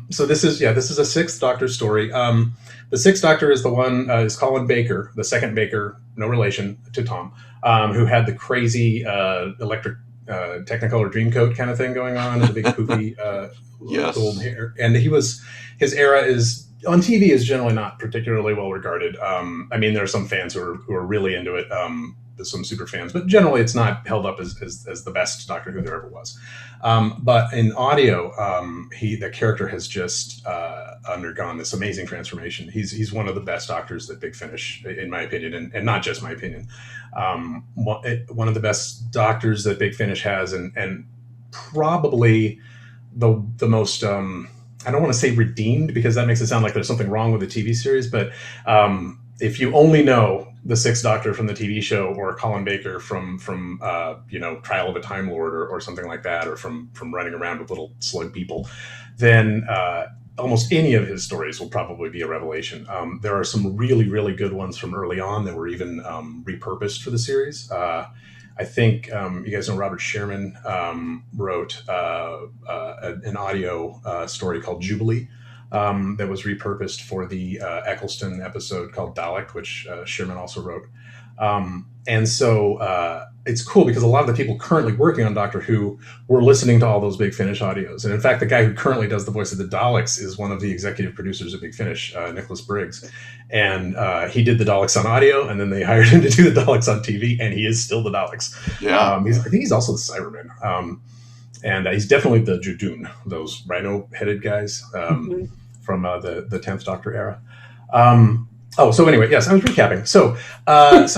so this is a Sixth Doctor story. The Sixth Doctor is the one, is Colin Baker, the second Baker, no relation to Tom, who had the crazy electric Technicolor Dreamcoat kind of thing going on, and the big poofy golden hair. And his era is, on TV, is generally not particularly well regarded. I mean, there are some fans who are really into it. There's some super fans, but generally it's not held up as the best Doctor Who there ever was. But in audio, the character has just undergone this amazing transformation. He's one of the best Doctors that Big Finish, in my opinion, and not just my opinion, one of the best Doctors that Big Finish has, and probably the most. I don't want to say redeemed, because that makes it sound like there's something wrong with the TV series, but if you only know the Sixth Doctor from the TV show, or Colin Baker from Trial of a Time Lord or something like that, or from running around with little slug people, then almost any of his stories will probably be a revelation. There are some really, really good ones from early on that were even repurposed for the series. I think you guys know Robert Sherman wrote an audio story called Jubilee that was repurposed for the Eccleston episode called Dalek, which Sherman also wrote. And so it's cool because a lot of the people currently working on Doctor Who were listening to all those Big Finish audios. And in fact, the guy who currently does the voice of the Daleks is one of the executive producers of Big Finish, Nicholas Briggs. And he did the Daleks on audio, and then they hired him to do the Daleks on TV, and he is still the Daleks. Yeah. I think he's also the Cyberman. And he's definitely the Judoon, those rhino-headed guys from the 10th Doctor era. So anyway, yes, I was recapping. So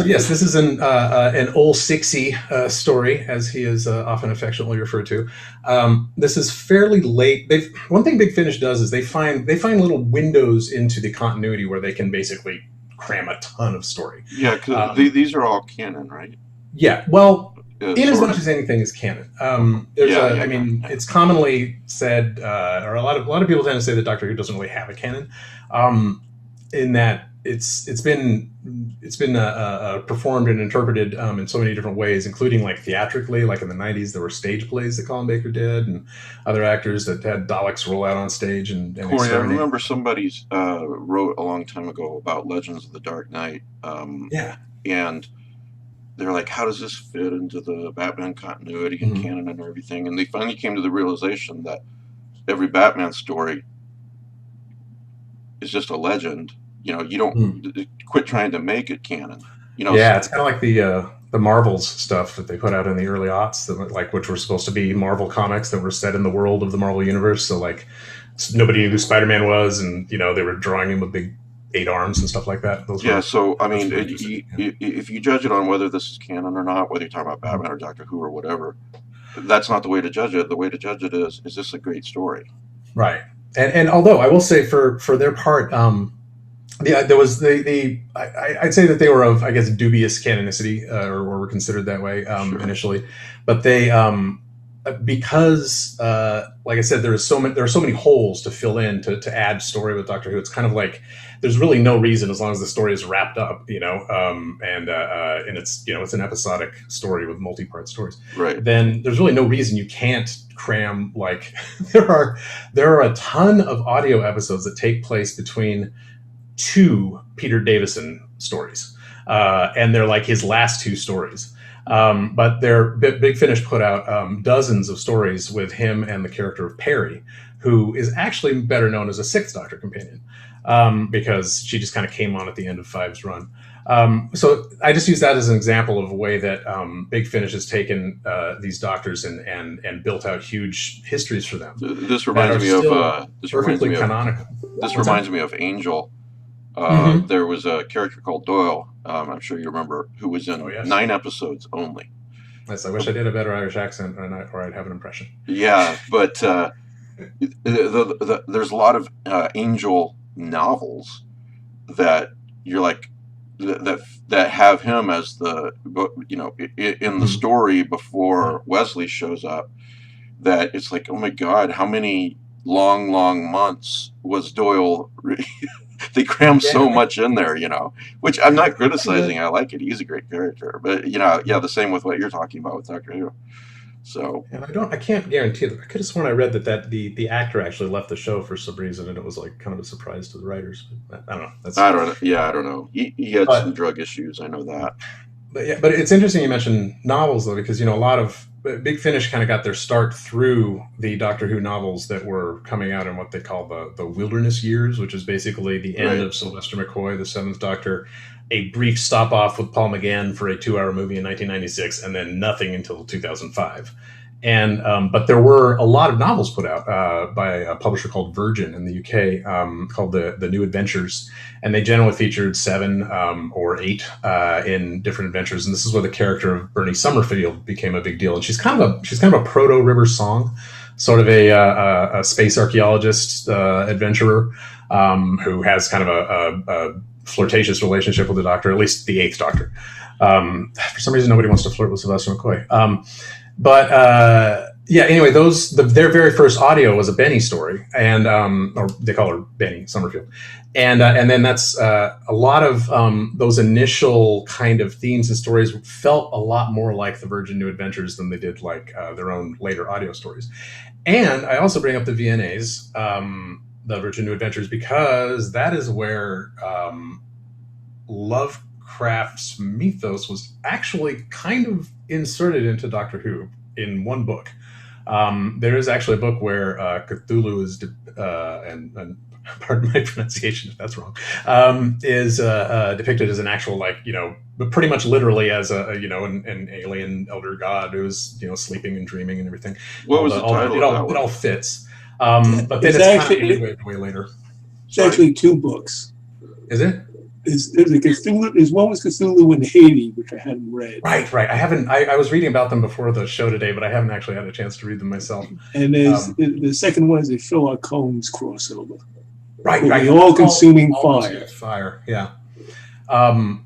yes, this is an old Sixie story, as he is often affectionately referred to. This is fairly late. One thing Big Finish does is they find little windows into the continuity where they can basically cram a ton of story. Yeah, because these are all canon, right? Yeah, well, in as sort much of. as anything is canon. It's commonly said, or a lot of people tend to say that Doctor Who doesn't really have a canon, in that it's been performed and interpreted in so many different ways, including like theatrically. Like in the 90s, there were stage plays that Colin Baker did, and other actors that had Daleks roll out on stage and Corey, I exterminate. remember somebody's wrote a long time ago about Legends of the Dark Knight. And they're like, how does this fit into the Batman continuity and canon and everything? And they finally came to the realization that every Batman story is just a legend. You don't quit trying to make it canon. It's kind of like the Marvels stuff that they put out in the early aughts, which were supposed to be Marvel comics that were set in the world of the Marvel universe. So like nobody knew who Spider-Man was, and they were drawing him with big 8 arms and stuff like that. So I mean, if you judge it on whether this is canon or not, whether you're talking about Batman or Doctor Who or whatever, that's not the way to judge it. The way to judge it is this a great story? Right. And although I will say for their part, there was I'd say that they were of, I guess, dubious canonicity, or were considered that way initially, but they because like I said, there are so many holes to fill in to add story with Doctor Who. It's kind of like there's really no reason, as long as the story is wrapped up, and it's it's an episodic story with multi-part stories. Right. Then there's really no reason you can't cram, like there are a ton of audio episodes that take place between 2 Peter Davison stories, and they're like his last 2 stories. But Big Finish put out dozens of stories with him and the character of Perry, who is actually better known as a 6th Doctor companion, because she just kind of came on at the end of 5's run. So I just use that as an example of a way that Big Finish has taken these Doctors and built out huge histories for them. This reminds me of perfectly canonical. This reminds me of Angel. There was a character called Doyle, I'm sure you remember, who was in 9 episodes only. Yes, I wish I did a better Irish accent, or I'd have an impression. Yeah, but there's a lot of Angel novels that you're like that have him as the in the story before Wesley shows up. That it's like, oh my God, how many long months was Doyle? They cram so much in there, which I'm not criticizing. I like it. He's a great character. But, the same with what you're talking about with Doctor Who. So. And I can't guarantee that. I could have sworn I read that the actor actually left the show for some reason, and it was like kind of a surprise to the writers. But I don't know. I don't know. He had some drug issues. I know that. But it's interesting you mentioned novels, though, because, a lot of Big Finish kind of got their start through the Doctor Who novels that were coming out in what they call the Wilderness Years, which is basically the end of Sylvester McCoy, the 7th Doctor, a brief stop off with Paul McGann for a 2-hour movie in 1996, and then nothing until 2005. And but there were a lot of novels put out by a publisher called Virgin in the UK, called the New Adventures, and they generally featured 7 or 8 in different adventures. And this is where the character of Bernie Summerfield became a big deal. And she's kind of a proto River Song, sort of a space archaeologist adventurer who has kind of a flirtatious relationship with the Doctor, at least the 8th Doctor. For some reason, nobody wants to flirt with Sylvester McCoy. But yeah. Anyway, their very first audio was a Benny story, and or they call her Benny Summerfield, and then that's a lot of those initial kind of themes and stories felt a lot more like the Virgin New Adventures than they did like their own later audio stories. And I also bring up the VNAs, the Virgin New Adventures, because that is where Lovecraft's mythos was actually kind of inserted into Doctor Who in one book. There is actually a book where Cthulhu is, and pardon my pronunciation if that's wrong, is depicted as an actual, like, but pretty much literally as an alien elder god who's sleeping and dreaming and everything. What was the title? It all fits. But then it's actually way later. It's actually two books. Is it? There's a Cthulhu. There's one with Cthulhu in Haiti, which I hadn't read. Right. I haven't. I was reading about them before the show today, but I haven't actually had a chance to read them myself. And there's the second one is a Philip Combs crossover. Right. The all-consuming fire. Fire. Yeah.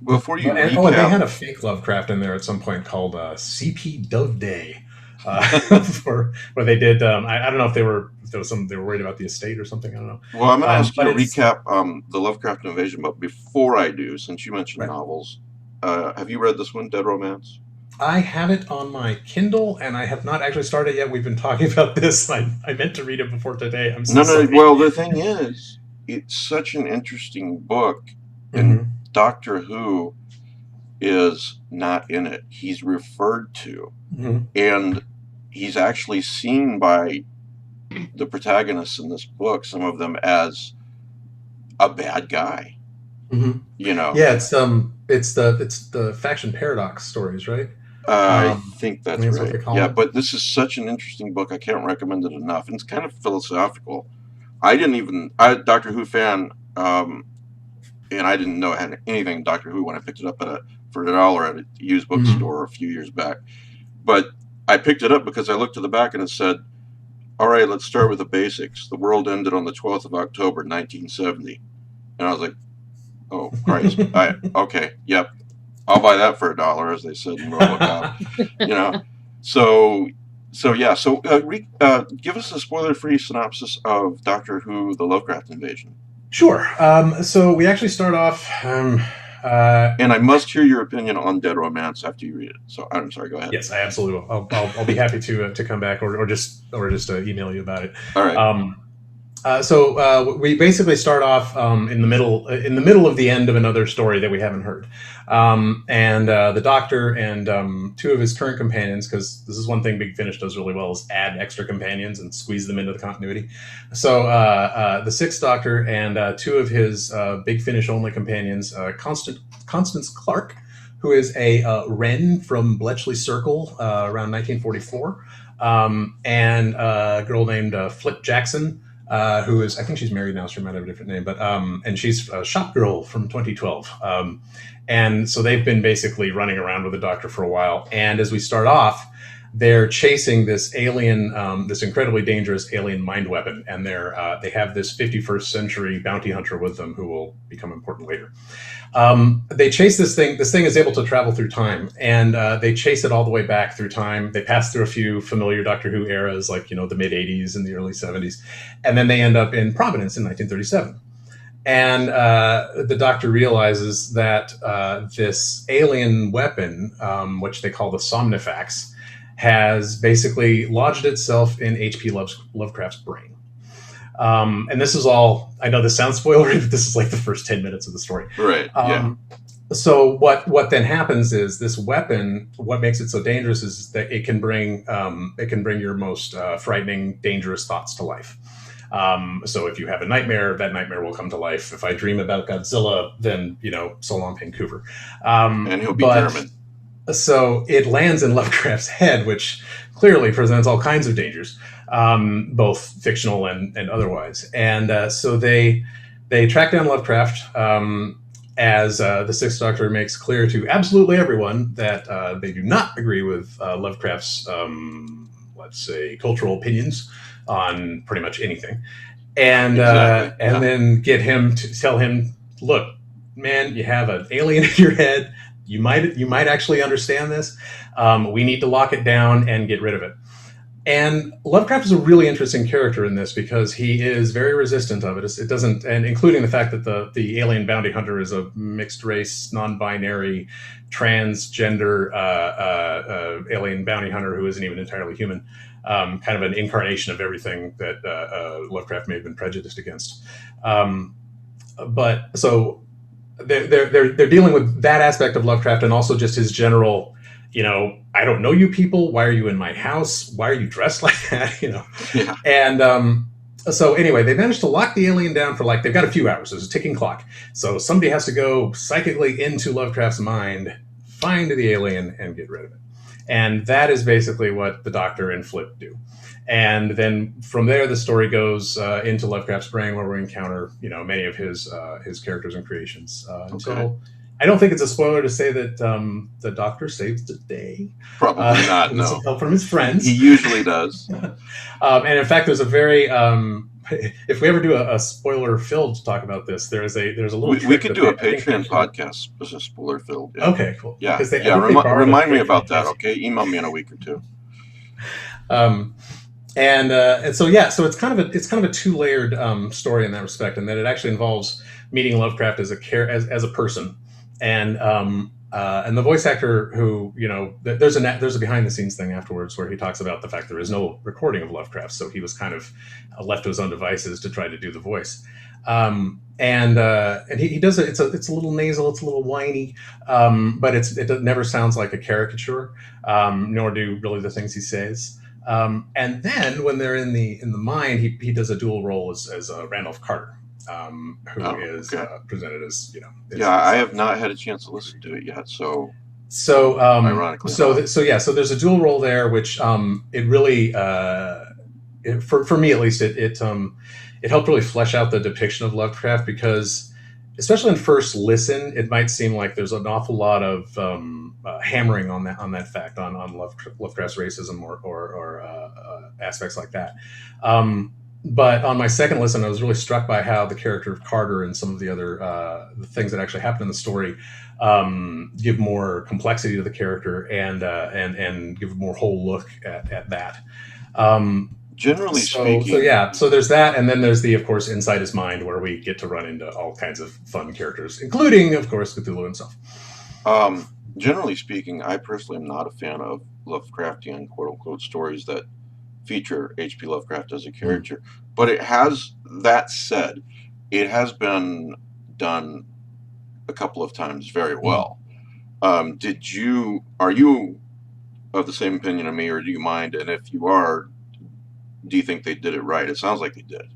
Before you and they had a fake Lovecraft in there at some point called C.P. Doveday, where they did. I don't know if they were worried about the estate or something. I don't know. Well, I'm going to ask you to recap the Lovecraft Invasion, but before I do, since you mentioned novels, have you read this one, Dead Romance? I have it on my Kindle, and I have not actually started yet. We've been talking about this. I meant to read it before today. I'm so sorry. Well, the thing is, it's such an interesting book, and Doctor Who is not in it. He's referred to, and he's actually seen by the protagonists in this book, some of them, as a bad guy. Yeah, it's the Faction Paradox stories, right? I think that's right. Yeah, it. But this is such an interesting book. I can't recommend it enough. And it's kind of philosophical. Doctor Who fan, and I didn't know it had anything Doctor Who when I picked it up for $1 at a used bookstore a few years back. But I picked it up because I looked to the back and it said, all right, let's start with the basics. The world ended on the 12th of October, 1970. And I was like, oh, Christ. Okay, yep. I'll buy that for $1, as they said in RoboCop. So give us a spoiler-free synopsis of Doctor Who: The Lovecraft Invasion. Sure. So we actually start off... and I must hear your opinion on Dead Romance after you read it. So I'm sorry. Go ahead. Yes, I absolutely will. I'll be happy to come back or just email you about it. All right. So we basically start off in the middle of the end of another story that we haven't heard, and the Doctor and two of his current companions, because this is one thing Big Finish does really well, is add extra companions and squeeze them into the continuity. So the Sixth Doctor and two of his Big Finish only companions, Constance Clark, who is a Wren from Bletchley Circle around 1944, and a girl named Flip Jackson. Who is, I think she's married now, so she might have a different name, but and she's a shop girl from 2012. And so they've been basically running around with the Doctor for a while. And as we start off, they're chasing this alien, this incredibly dangerous alien mind weapon. And they have this 51st century bounty hunter with them who will become important later. They chase this thing. This thing is able to travel through time, and they chase it all the way back through time. They pass through a few familiar Doctor Who eras, like, the mid 80s and the early 70s. And then they end up in Providence in 1937. And the Doctor realizes that this alien weapon, which they call the Somnifax, has basically lodged itself in H.P. Lovecraft's brain. And this is all, I know this sounds spoilery, but this is like the first 10 minutes of the story. Right. So what then happens is this weapon, what makes it so dangerous is that it can bring your most frightening, dangerous thoughts to life. So if you have a nightmare, that nightmare will come to life. If I dream about Godzilla, then, so long, Vancouver. And he'll be German. So it lands in Lovecraft's head, which clearly presents all kinds of dangers, both fictional and otherwise. And so they track down Lovecraft, as the Sixth Doctor makes clear to absolutely everyone that they do not agree with Lovecraft's, let's say, cultural opinions on pretty much anything. And then get him to tell him, look, man, you have an alien in your head. You might actually understand this. We need to lock it down and get rid of it. And Lovecraft is a really interesting character in this because he is very resistant of it. It doesn't, and including the fact that the alien bounty hunter is a mixed race, non-binary, transgender alien bounty hunter who isn't even entirely human. Kind of an incarnation of everything that Lovecraft may have been prejudiced against. But so they're dealing with that aspect of Lovecraft, and also just his general, I don't know you people. Why are you in my house? Why are you dressed like that? Yeah. And so anyway, they managed to lock the alien down for they've got a few hours. There's a ticking clock. So somebody has to go psychically into Lovecraft's mind, find the alien, and get rid of it. And that is basically what the Doctor and Flip do. And then from there, the story goes into Lovecraft's brain, where we encounter, many of his characters and creations. Until I don't think it's a spoiler to say that the Doctor saves the day. Probably not. With No. some help from his friends. He usually does. And in fact, there's a very if we ever do a spoiler filled talk about this, there's a little. We could do a Patreon podcast as a spoiler filled. Yeah. Okay, cool. Yeah, Because remind me about that. Okay, email me in a week or two. And so so it's kind of a two-layered story in that respect, and that it actually involves meeting Lovecraft as a person, and the voice actor who there's a behind-the-scenes thing afterwards where he talks about the fact there is no recording of Lovecraft, so he was kind of left to his own devices to try to do the voice. And he does it. It's a little nasal, it's a little whiny, but it never sounds like a caricature, nor do really the things he says. And then when they're in the mind, he does a dual role as Randolph Carter, who is presented as I have not had a chance to listen to it yet, so ironically, so there's a dual role there, which it really for me at least it helped really flesh out the depiction of Lovecraft, because especially in first listen, it might seem like there's an awful lot of hammering on that fact on Lovecraft's racism or aspects like that. But on my second listen, I was really struck by how the character of Carter and some of the other the things that actually happen in the story give more complexity to the character and give a more whole look at that. Generally speaking, so there's that, and then there's of course, inside his mind, where we get to run into all kinds of fun characters, including, of course, Cthulhu himself. Generally speaking, I personally am not a fan of Lovecraftian quote-unquote stories that feature H.P. Lovecraft as a character. But that said, it has been done a couple of times very well. Are you of the same opinion of me, or do you mind? And if you are, do you think they did it right? It sounds like they did.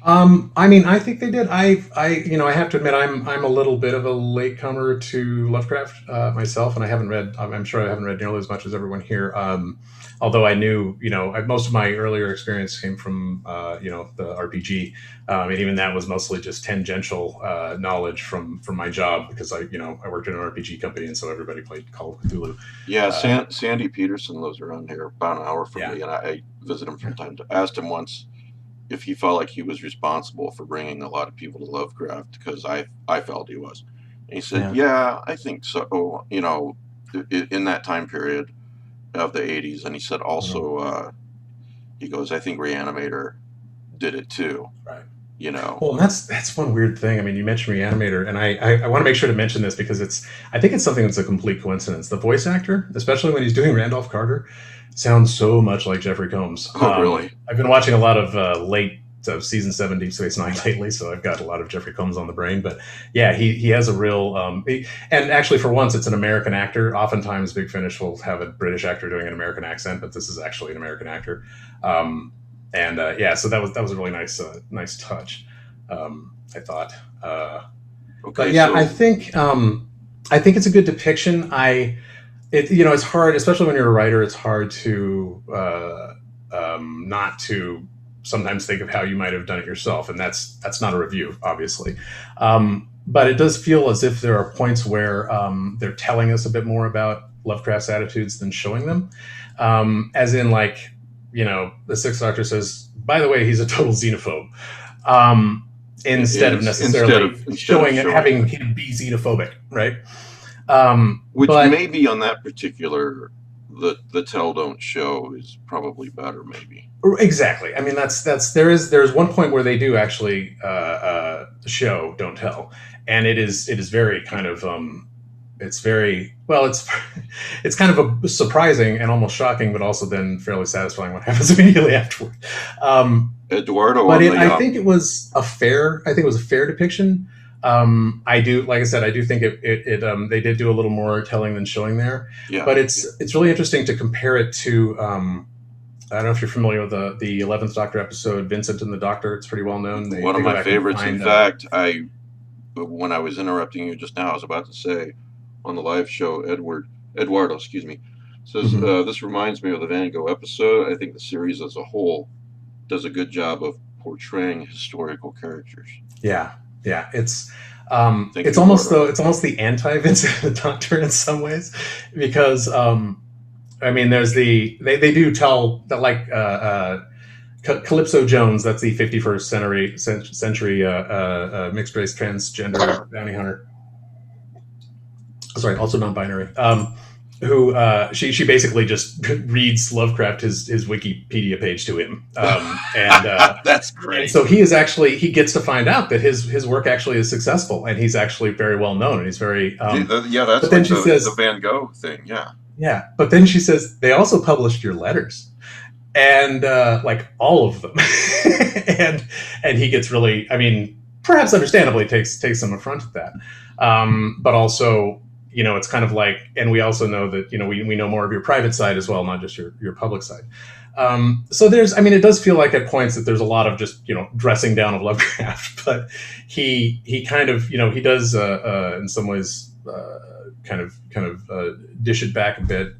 I think they did. I have to admit, I'm a little bit of a latecomer to Lovecraft myself, and I'm sure I haven't read nearly as much as everyone here. Although I knew, most of my earlier experience came from, the RPG, and even that was mostly just tangential knowledge from my job, because I worked in an RPG company, and so everybody played Call of Cthulhu. Yeah, Sandy Peterson lives around here, about an hour from me, and I visit him from time to. Asked him once if he felt like he was responsible for bringing a lot of people to Lovecraft, because I felt he was. And he said, yeah, I think so. In that time period of the 80s, and he said also, he goes, I think Reanimator did it too. Right. Well, and that's one weird thing. I mean, you mentioned Reanimator, and I want to make sure to mention this because I think it's something that's a complete coincidence. The voice actor, especially when he's doing Randolph Carter, sounds so much like Jeffrey Combs. Oh, really? I've been watching a lot of late season 7 Deep Space Nine lately, so I've got a lot of Jeffrey Combs on the brain. But yeah, he has a real and actually, for once, it's an American actor. Oftentimes, Big Finish will have a British actor doing an American accent, but this is actually an American actor. So that was a really nice touch. I thought. Okay, but I think it's a good depiction. It's hard, especially when you're a writer. It's hard to not to sometimes think of how you might have done it yourself, and that's not a review, obviously. But it does feel as if there are points where they're telling us a bit more about Lovecraft's attitudes than showing them. As in, the Sixth Doctor says, by the way, he's a total xenophobe. Instead of necessarily having him be xenophobic, right? Which may be on that particular the tell don't show is probably better, maybe. Exactly. I mean, there's one point where they do actually show don't tell, and it is very kind of it's very well. It's it's kind of a surprising and almost shocking, but also then fairly satisfying what happens immediately afterward. Eduardo, But I think it was a fair. I think it was a fair depiction. I do, like I said, I do think they did do a little more telling than showing there. yeah. But it's really interesting to compare it to. I don't know if you're familiar with the 11th Doctor episode, Vincent and the Doctor. It's pretty well known. One of my favorites. In fact, when I was interrupting you just now, I was about to say on the live show, Eduardo, excuse me, says this reminds me of the Van Gogh episode. I think the series as a whole does a good job of portraying historical characters. Yeah, it's you, almost the anti Vincent the Doctor in some ways, because I mean, there's they do tell that, like Calypso Jones, that's the 51st century mixed race transgender bounty hunter. Sorry, also non-binary. Who she basically just reads Lovecraft his Wikipedia page to him, and that's great. And so he gets to find out that his work actually is successful, and he's actually very well known, and he's very that's but then like she says, the Van Gogh thing, yeah. But then she says they also published your letters, and like all of them, and he gets really, I mean, perhaps understandably takes some affront at that, but also. It's kind of like, and we also know that, we know more of your private side as well, not just your public side. So it does feel like at points that there's a lot of just, dressing down of Lovecraft, but he kind of, he does in some ways kind of dish it back a bit.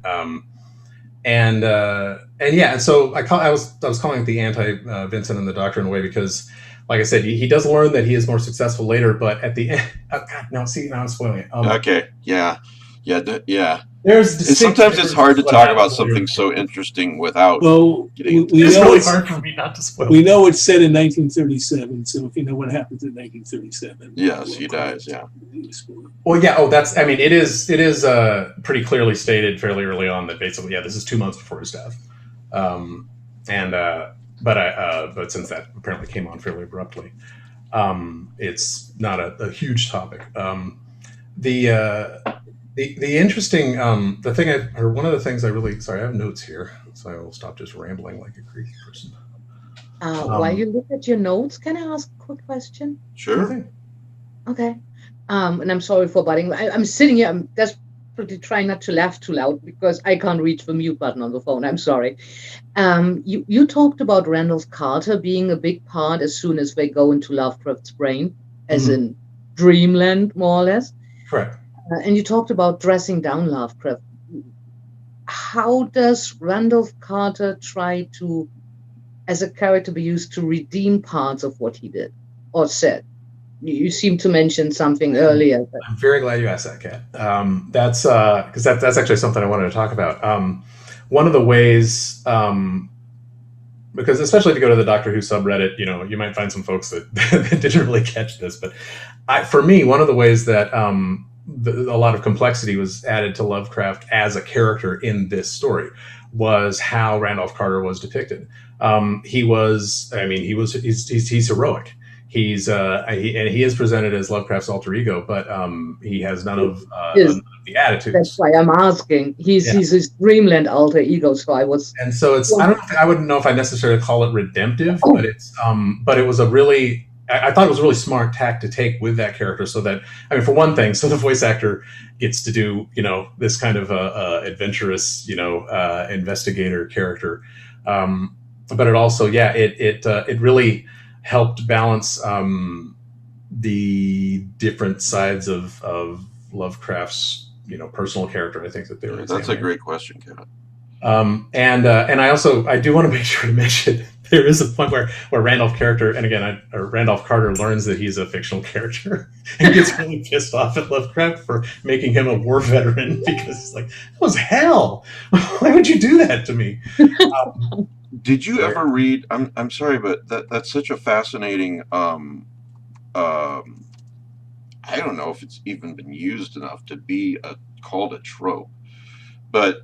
And so I was calling it the anti Vincent and the Doctor in a way because, like I said, he does learn that he is more successful later, but at the end, now I'm spoiling it. Okay, yeah. There's sometimes it's hard to talk about something so interesting without. Well, it's really hard for me not to spoil. We know it's set in 1937, so if you know what happens in 1937, yes, he dies. Yeah. Well, yeah. Oh, that's. I mean, it is pretty clearly stated fairly early on that basically, this is 2 months before his death, But since that apparently came on fairly abruptly, it's not a huge topic. The interesting one of the things I have notes here, so I will stop just rambling like a crazy person. While you look at your notes, can I ask a quick question? Sure. Okay. And I'm sorry for butting. I'm sitting here. I'm desperately trying not to laugh too loud because I can't reach the mute button on the phone. I'm sorry. You talked about Randolph Carter being a big part as soon as they go into Lovecraft's brain, as in dreamland, more or less. Correct. And you talked about dressing down Lovecraft. How does Randolph Carter try to, as a character, be used to redeem parts of what he did or said? You seem to mention something earlier. But... I'm very glad you asked that, Kat. That's because that's actually something I wanted to talk about. One of the ways, because especially if you go to the Doctor Who subreddit, you might find some folks that didn't really catch this. But for me, one of the ways that a lot of complexity was added to Lovecraft as a character in this story was how Randolph Carter was depicted. He's heroic. He is presented as Lovecraft's alter ego, but he has none of the attitudes. That's why I'm asking. He's his dreamland alter ego. So I wouldn't know if I necessarily call it redemptive, but it was a really. I thought it was a really smart tack to take with that character, so that for one thing, so the voice actor gets to do this kind of adventurous investigator character, but it also it really helped balance the different sides of Lovecraft's personal character. I think that they were. That's a great question, Kevin. And I do want to make sure to mention there is a point where Randolph Carter learns that he's a fictional character and gets really pissed off at Lovecraft for making him a war veteran because he's like, that was hell. Why would you do that to me? Did you ever read? I'm sorry, but that's such a fascinating. I don't know if it's even been used enough to be called a trope, but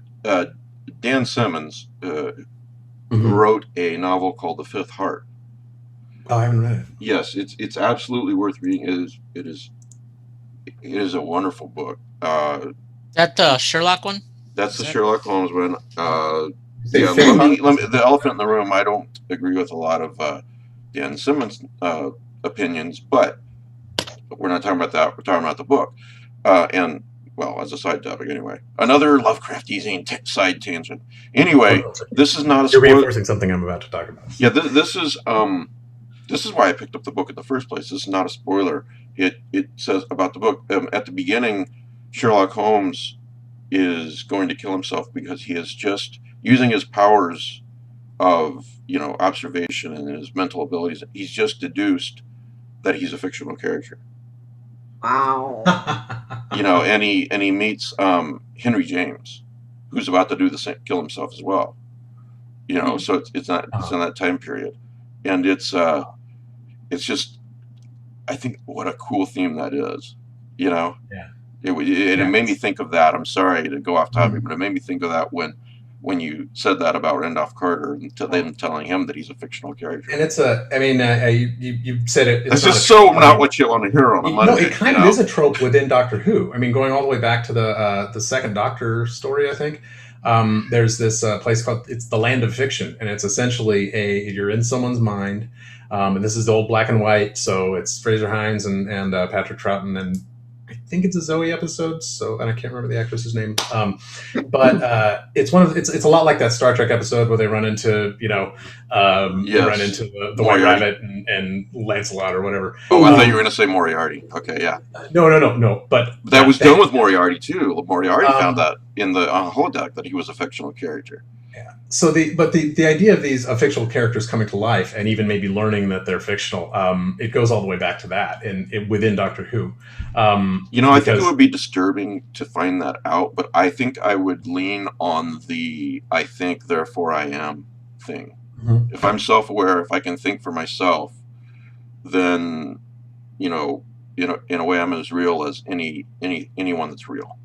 Dan Simmons Mhm. wrote a novel called The Fifth Heart. Oh, I haven't read it. Yes, it's absolutely worth reading. It is a wonderful book. That the Sherlock one? That's the Is that- Sherlock Holmes one. Say Yeah, Fifth let me, Heart? the elephant in the room. I don't agree with a lot of Dan Simmons' opinions, but we're not talking about that. We're talking about the book. And, well, as a side topic anyway. Another Lovecraftian side tangent. Anyway, this is not a You're spoiler. reinforcing something I'm about to talk about. Yeah, this is why I picked up the book in the first place. This is not a spoiler. It says about the book at the beginning, Sherlock Holmes is going to kill himself because he is just using his powers of observation and his mental abilities. He's just deduced that he's a fictional character. Wow. And he meets Henry James, who's about to do the same, kill himself as well. So it's in that time period, and it's just, I think, what a cool theme that is. Yeah. It made me think of that. I'm sorry to go off topic, but it made me think of that when you said that about Randolph Carter and them telling him that he's a fictional character. And it's you said it. It's just not what you want to hear on a Monday. No, it kind of is a trope within Doctor Who. I mean, going all the way back to the second Doctor story, I think. There's this place called it's the Land of Fiction, and it's essentially you're in someone's mind, and this is the old black and white. So it's Fraser Hines and Patrick Troughton, and I think it's a Zoe episode. And I can't remember the actress's name, but it's it's a lot like that Star Trek episode where they run into run into the White Rabbit and Lancelot or whatever. Oh, I thought you were going to say Moriarty. Okay, yeah. No. But that was done with Moriarty too. Moriarty found that in the holodeck that he was a fictional character. Yeah. So the idea of these fictional characters coming to life and even maybe learning that they're fictional, it goes all the way back to that within Doctor Who. I think it would be disturbing to find that out, but I think I would lean on the "I think, therefore I am" thing. Mm-hmm. If I'm self-aware, if I can think for myself, then in a way I'm as real as anyone that's real.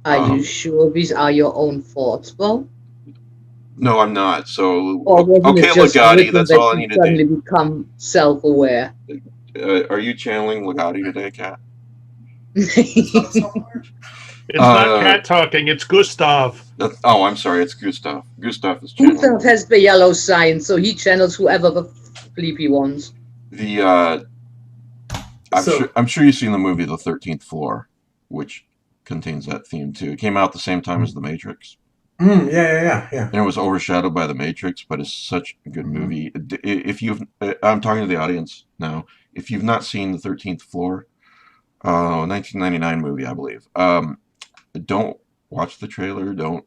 Are you sure these are your own thoughts, Bo? No, I'm not. So, Or wasn't okay, it just Legati, written that's that all I you need to suddenly do. become self-aware? Are you channeling Legati today, Kat? It's not Cat talking, it's Gustav. I'm sorry, it's Gustav. Gustav is channeling. Gustav has the yellow sign, so he channels whoever the bleep he wants. I'm sure you've seen the movie The 13th Floor, which contains that theme too. It came out the same time as The Matrix. Yeah. And it was overshadowed by The Matrix, but it's such a good movie. I'm talking to the audience now. If you've not seen The 13th Floor, 1999 movie, I believe, don't watch the trailer. Don't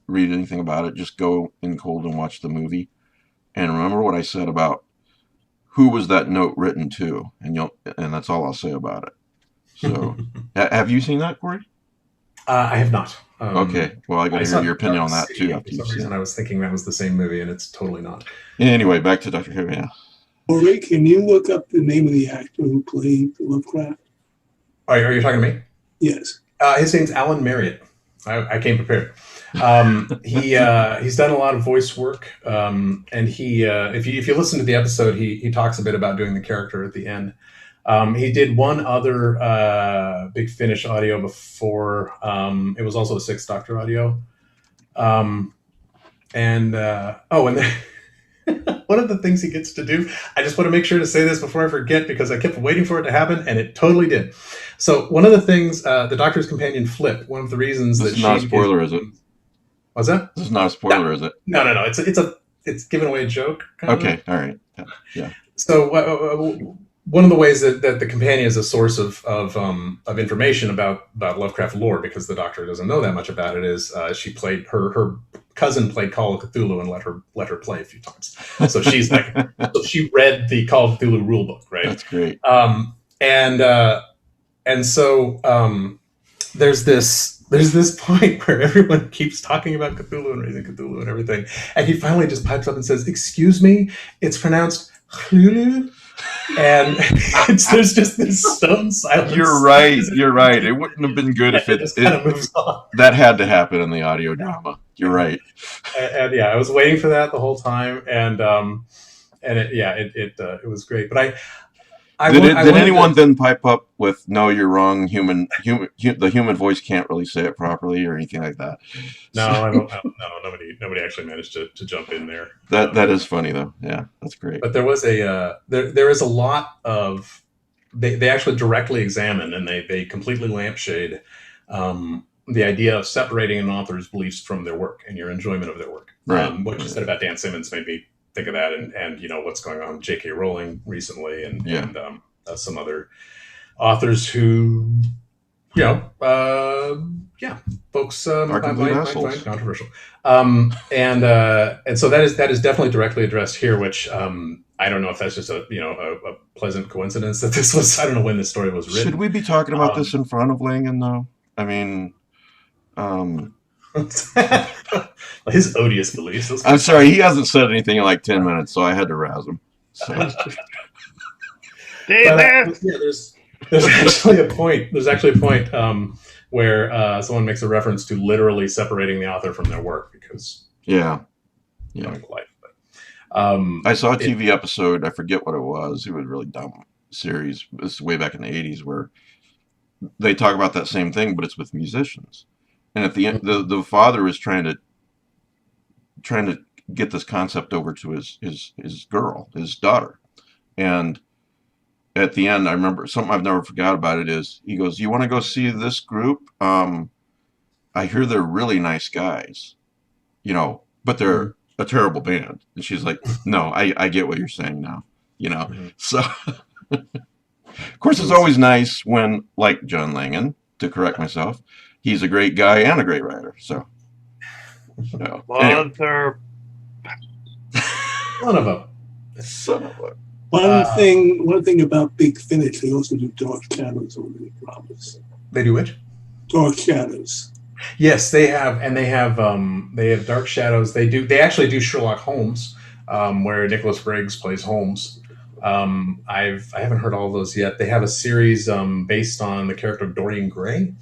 read anything about it. Just go in cold and watch the movie. And remember what I said about who was that note written to, and that's all I'll say about it. So, have you seen that, Corey? I have not. Okay, well, I got to hear your opinion on that too. For some reason, I was thinking that was the same movie, and it's totally not. Anyway, back to Dr. Who. Yeah. Corey, can you look up the name of the actor who played Lovecraft? Are you talking to me? Yes. His name's Alan Marriott. I came prepared. He's done a lot of voice work, and he if you listen to the episode, he talks a bit about doing the character at the end. He did one other Big Finish audio before. It was also a Sixth Doctor audio. And one of the things he gets to do, I just want to make sure to say this before I forget, because I kept waiting for it to happen, and it totally did. So one of the things, the Doctor's companion Flip, one of the reasons this that is not a spoiler, is it? What's that? This is not a spoiler, is it? No. It's giving away a joke. Okay, all right, yeah. So one of the ways that the companion is a source of information about Lovecraft lore, because the Doctor doesn't know that much about it, is she played her cousin played Call of Cthulhu and let her play a few times. So she's like, so she read the Call of Cthulhu rule book, right? That's great. And so there's this point where everyone keeps talking about Cthulhu and raising Cthulhu and everything, and he finally just pipes up and says, "Excuse me, it's pronounced Cthulhu." And there's just this stone silence. You're right. You're right. It wouldn't have been good if It just kind of moves on. that had to happen in the audio drama. You're right. And yeah, I was waiting for that the whole time, and it was great. But Did anyone then pipe up with "No, you're wrong"? The human voice can't really say it properly, or anything like that. No, I don't. No, nobody actually managed to jump in there. That is funny though. Yeah, that's great. But there was there is a lot of they actually directly examine, and they completely lampshade the idea of separating an author's beliefs from their work and your enjoyment of their work. Right. What you said about Dan Simmons made me think of that, and what's going on with J.K. Rowling recently, and some other authors who folks might find controversial, and so that is definitely directly addressed here, which I don't know if that's just a pleasant coincidence that this was. I don't know when this story was written. Should we be talking about this in front of Langan though? I mean, his odious beliefs. I'm sorry, he hasn't said anything in like 10 minutes, so I had to razz him. So. There's actually a point. There's actually a point where someone makes a reference to literally separating the author from their work because yeah. Life. I saw a TV episode. I forget what it was. It was a really dumb series. This is way back in the 80s where they talk about that same thing, but it's with musicians. And at the end, the father is trying to get this concept over to his girl, his daughter. And at the end, I remember something I've never forgot about it is he goes, "You want to go see this group? I hear they're really nice guys, but they're a terrible band." And she's like, "No, I get what you're saying now, So, of course, it's always nice when, like John Langan, to correct myself, he's a great guy and a great writer. So, Anyway. One of them. Son of a... One thing about Big Finish, they also do Dark Shadows over the dramas. They do which? Dark Shadows. Yes, they have, and they have Dark Shadows. They actually do Sherlock Holmes, where Nicholas Briggs plays Holmes. I haven't heard all of those yet. They have a series based on the character of Dorian Gray.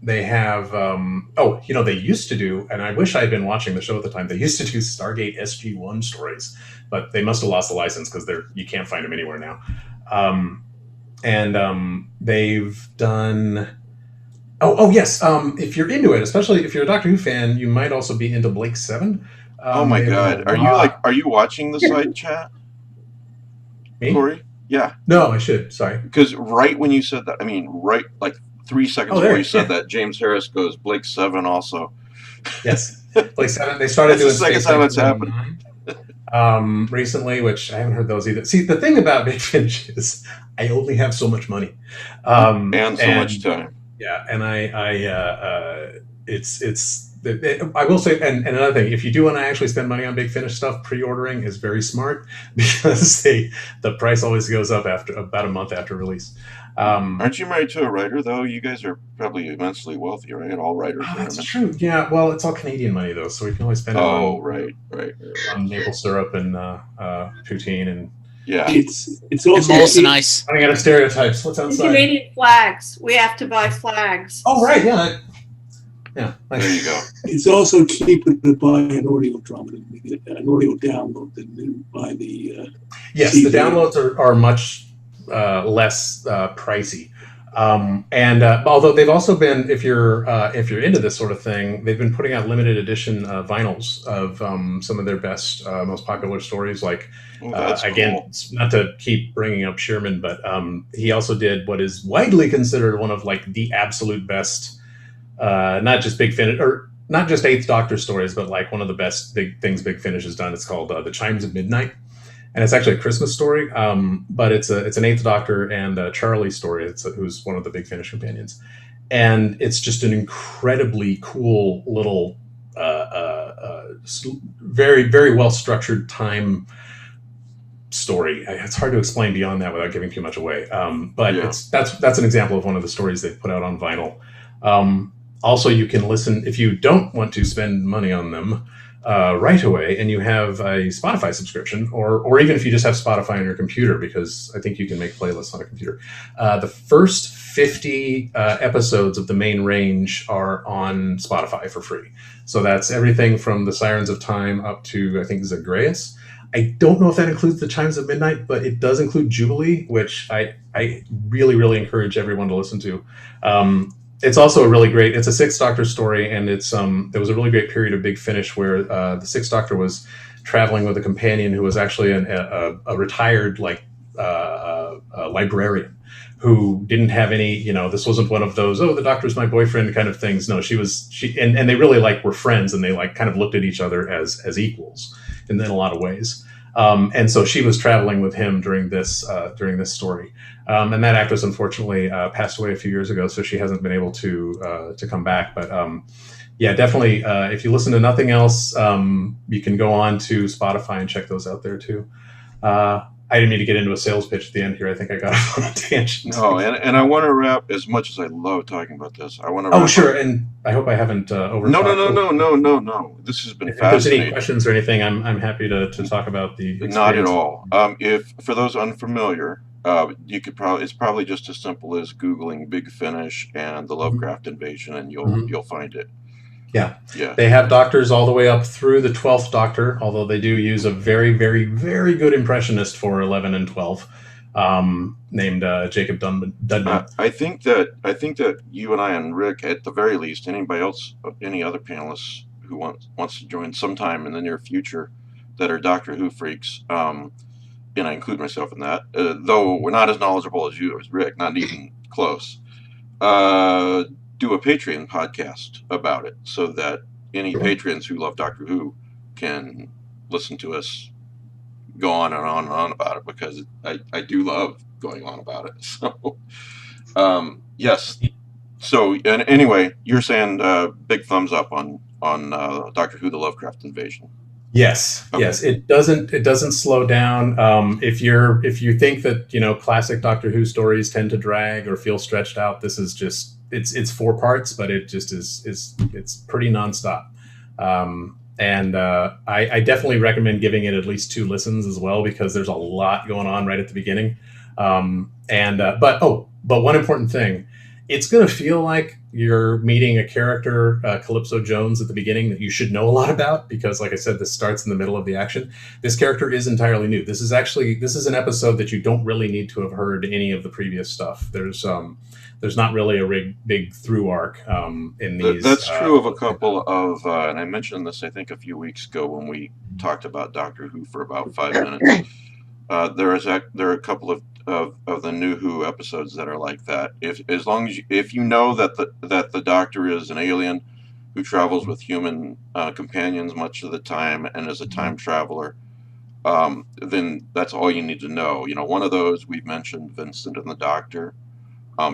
They have they used to do, and I wish I had been watching the show at the time. They used to do Stargate SG-1 stories, but they must have lost the license because you can't find them anywhere now. They've done. Oh yes. If you're into it, especially if you're a Doctor Who fan, you might also be into Blake Seven. Oh my God! Are you watching the side chat? Me? Corey? Yeah. No, I should. Sorry. Because right when you said that, I mean, right like 3 seconds before you said that, James Harris goes, Blake Seven also. Yes, Blake Seven. They started doing. That's the second time it's happened. Recently, which I haven't heard those either. See, the thing about Big Finish is I only have so much money, and so much time. Yeah, and I will say, and another thing, if you do want to actually spend money on Big Finish stuff, pre-ordering is very smart because the price always goes up after about a month after release. Aren't you married to a writer though? You guys are probably immensely wealthy, right? All writers. Oh, that's true. Yeah. Well, it's all Canadian money though, so we can only spend it on maple syrup and poutine and. Yeah, it's also nice. Running out of stereotypes. What's outside? Canadian flags. We have to buy flags. Oh right, yeah. Yeah, there you go. It's also cheaper to buy an audio drama than an audio download than buy the. Yes, CD. The downloads are much less pricey, and although they've also been, if you're into this sort of thing, they've been putting out limited edition vinyls of some of their best, most popular stories. Like again, cool. Not to keep bringing up Sherman, but he also did what is widely considered one of like the absolute best. Not just Big Finish or not just Eighth Doctor stories, but like one of the best big things Big Finish has done. It's called The Chimes of Midnight, and it's actually a Christmas story. But it's an Eighth Doctor and Charlie story. Who's one of the Big Finish companions, and it's just an incredibly cool little, very very well structured time story. It's hard to explain beyond that without giving too much away. But yeah. That's an example of one of the stories they've put out on vinyl. Also, you can listen if you don't want to spend money on them. right away, and you have a Spotify subscription, or even if you just have Spotify on your computer, because I think you can make playlists on a computer. The first 50 episodes of the main range are on Spotify for free. So that's everything from the Sirens of Time up to, I think, Zagreus. I don't know if that includes the Chimes of Midnight, but it does include Jubilee, which I really, really encourage everyone to listen to. It's also it's a Sixth Doctor story, and there was a really great period of Big Finish where the Sixth Doctor was traveling with a companion who was actually a retired librarian who didn't have any, this wasn't one of those, oh, the Doctor's my boyfriend kind of things. No, she and they really were friends, and they kind of looked at each other as equals in a lot of ways. And so she was traveling with him during this story. And that actress unfortunately passed away a few years ago, so she hasn't been able to come back. But yeah, definitely, if you listen to nothing else, you can go on to Spotify and check those out there too. I didn't mean to get into a sales pitch at the end here. I think I got off on a tangent. No, and I want to wrap, as much as I love talking about this, I want to wrap. Oh, sure. And I hope I haven't over. No. This has been if fascinating. If there's any questions or anything, I'm happy to talk about the experience. Not at all. If for those unfamiliar, it's probably just as simple as Googling Big Finish and the Lovecraft Invasion, and you'll find it. Yeah. They have doctors all the way up through the 12th Doctor, although they do use a very, very, very good impressionist for 11 and 12, named Jacob Dudman. I think that you and I and Rick, at the very least, anybody else, any other panelists who wants to join sometime in the near future that are Doctor Who freaks, and I include myself in that, though we're not as knowledgeable as you, as Rick, not even close. Do a Patreon podcast about it, so that any patrons who love Doctor Who can listen to us go on and on and on about it, because I do love going on about it. So yes. So and anyway, you're saying big thumbs up on Doctor Who: The Lovecraft Invasion. Yes. Okay. Yes. It doesn't slow down. If you think that classic Doctor Who stories tend to drag or feel stretched out, this is just it's 4 parts, but it just it's pretty nonstop. And I definitely recommend giving it at least 2 listens as well, because there's a lot going on right at the beginning. But one important thing, it's going to feel like you're meeting a character, Calypso Jones, at the beginning that you should know a lot about, because, like I said, this starts in the middle of the action. This character is entirely new. This is an episode that you don't really need to have heard any of the previous stuff. There's not really a big through arc in these. That's true of a couple of, and I mentioned this, I think, a few weeks ago when we talked about Doctor Who for about 5 minutes. There are a couple of the new Who episodes that are like that. If you know that the Doctor is an alien who travels with human companions much of the time and is a time traveler, then that's all you need to know. One of those we've mentioned, Vincent and the Doctor.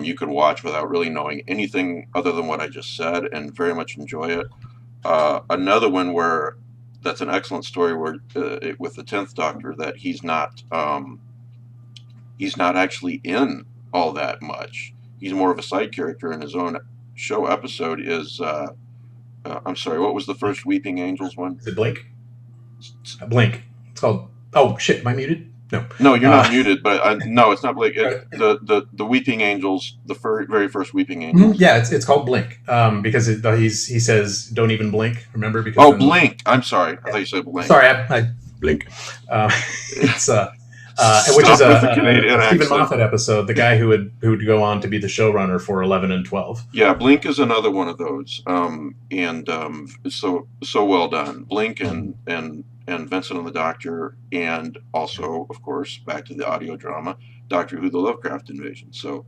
You could watch without really knowing anything other than what I just said and very much enjoy it. Another one that's an excellent story where with the 10th Doctor, that he's not actually in all that much. He's more of a side character in his own show. Episode is I'm sorry, what was the first Weeping Angels one? Is it Blink? Blink. It's called. Oh shit! Am I muted? No, you're not muted. But no, it's not Blink. The Weeping Angels, the very first Weeping Angels. Yeah, it's called Blink because he says don't even blink. Remember? Because Blink. I'm sorry. I thought you said Blink. Sorry, I Blink. It's which is a Stephen Moffat episode. The guy who would go on to be the showrunner for 11 and 12. Yeah, Blink is another one of those. So well done. Blink and Vincent and the Doctor, and also, of course, back to the audio drama, Doctor Who: The Lovecraft Invasion. So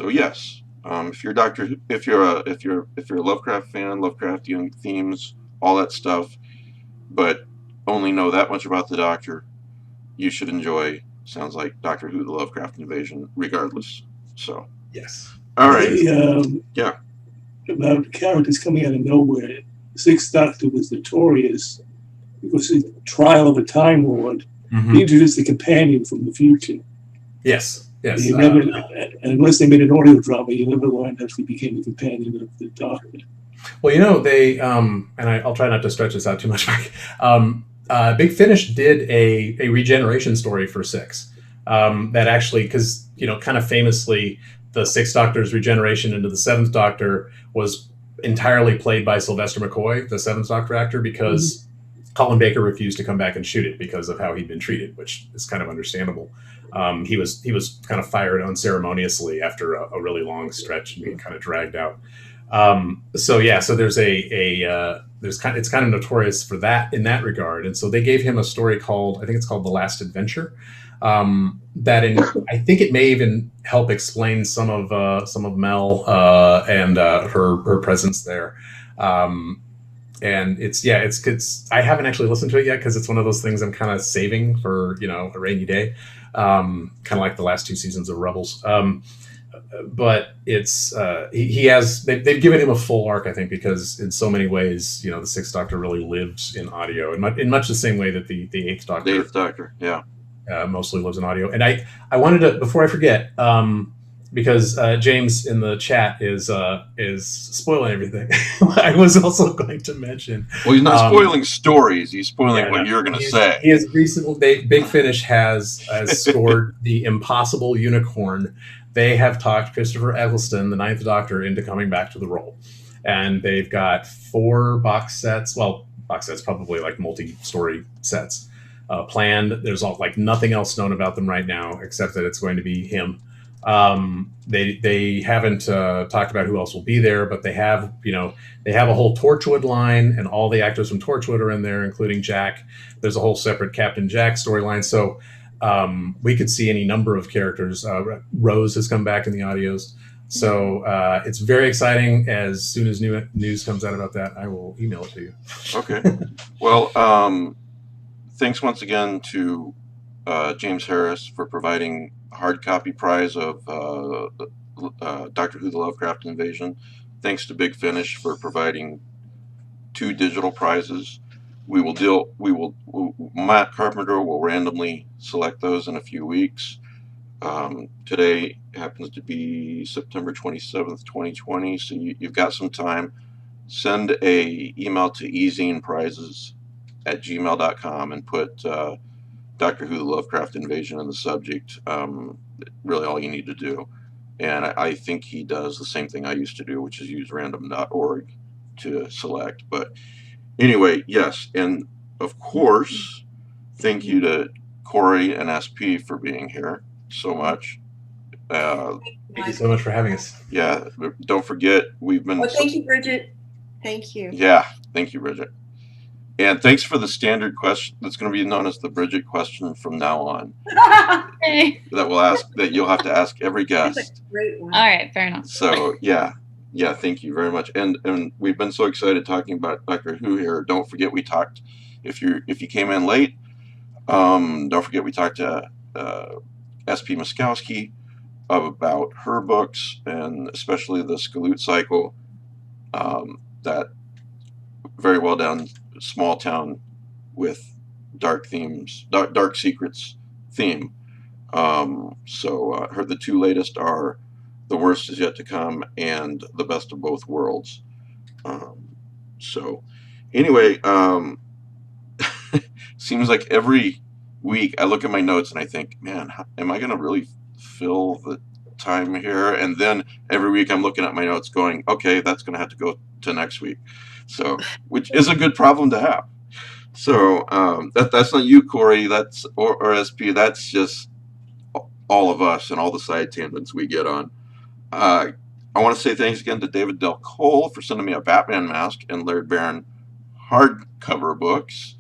yes, if you're a Lovecraft fan, Lovecraftian themes, all that stuff, but only know that much about the Doctor, you should enjoy. Sounds like Doctor Who: The Lovecraft Invasion, regardless. So yes, all right, yeah. About characters coming out of nowhere. Sixth Doctor was notorious. It was a trial of a Time Lord. Mm-hmm. He introduced the companion from the future. Yes. You never, unless they made an audio drama, you never learned how he became a companion of the Doctor. Well, they and I'll try not to stretch this out too much, Mike. Big Finish did a regeneration story for Six. That actually, because kind of famously, the Sixth Doctor's regeneration into the Seventh Doctor was entirely played by Sylvester McCoy, the Seventh Doctor actor, because Colin Baker refused to come back and shoot it because of how he'd been treated, which is kind of understandable. He was kind of fired unceremoniously after a really long stretch and being kind of dragged out. So there's it's kind of notorious for that in that regard, and so they gave him a story called, I think it's called The Last Adventure. I think it may even help explain some of Mel and her presence there. And it's I haven't actually listened to it yet because it's one of those things I'm kind of saving for a rainy day, kind of like the last two seasons of Rebels. But it's they've given him a full arc, I think, because in so many ways the Sixth Doctor really lives in audio in much the same way that the Eighth Doctor, yeah, mostly lives in audio. And I wanted to, before I forget, because James in the chat is spoiling everything. I was also going to mention. Well, he's not spoiling stories. He's spoiling what you're going to say. He has recently. Big Finish has scored the Impossible Unicorn. They have talked Christopher Eccleston, the Ninth Doctor, into coming back to the role, and they've got 4 box sets. Well, box sets, probably like multi-story sets planned. There's nothing else known about them right now except that it's going to be him. They haven't talked about who else will be there, but they have a whole Torchwood line, and all the actors from Torchwood are in there, including Jack. There's a whole separate Captain Jack storyline. So we could see any number of characters. Rose has come back in the audios. So it's very exciting. As soon as new news comes out about that, I will email it to you. Okay. Well, thanks once again to James Harris for providing hard copy prize of Doctor Who: The Lovecraft Invasion. Thanks to Big Finish for providing 2 digital prizes. Matt Carpenter will randomly select those in a few weeks. Today happens to be September 27th, 2020, so you've got some time. Send a email to ezineprizes@gmail.com and put Doctor Who: The Lovecraft Invasion in the subject. Really all you need to do. And I think he does the same thing I used to do, which is use random.org to select. But anyway, yes. And of course, thank you to Corey and SP for being here so much. Thank you so much for having us. Yeah. Don't forget, we've been... thank you, Bridget. Thank you. Yeah. Thank you, Bridget. And thanks for the standard question that's going to be known as the Bridget question from now on. Hey. That you'll have to ask every guest. That's a great one. All right, fair enough. So yeah, thank you very much. And we've been so excited talking about Doctor Who here. Don't forget we talked. If you came in late, don't forget we talked to SP Muskowski about her books, and especially the Skaloot cycle. That very well done small town with dark themes, dark secrets theme. The 2 latest are The Worst Is Yet to Come and The Best of Both Worlds. Anyway, seems like every week I look at my notes and I think, man, am I going to really fill the time here? And then every week I'm looking at my notes going, okay, that's going to have to go to next week. So, which is a good problem to have. So that's not you, Corey. That's or SP. That's just all of us and all the side tangents we get on. I want to say thanks again to David Del Cole for sending me a Batman mask and Laird Barron hardcover books.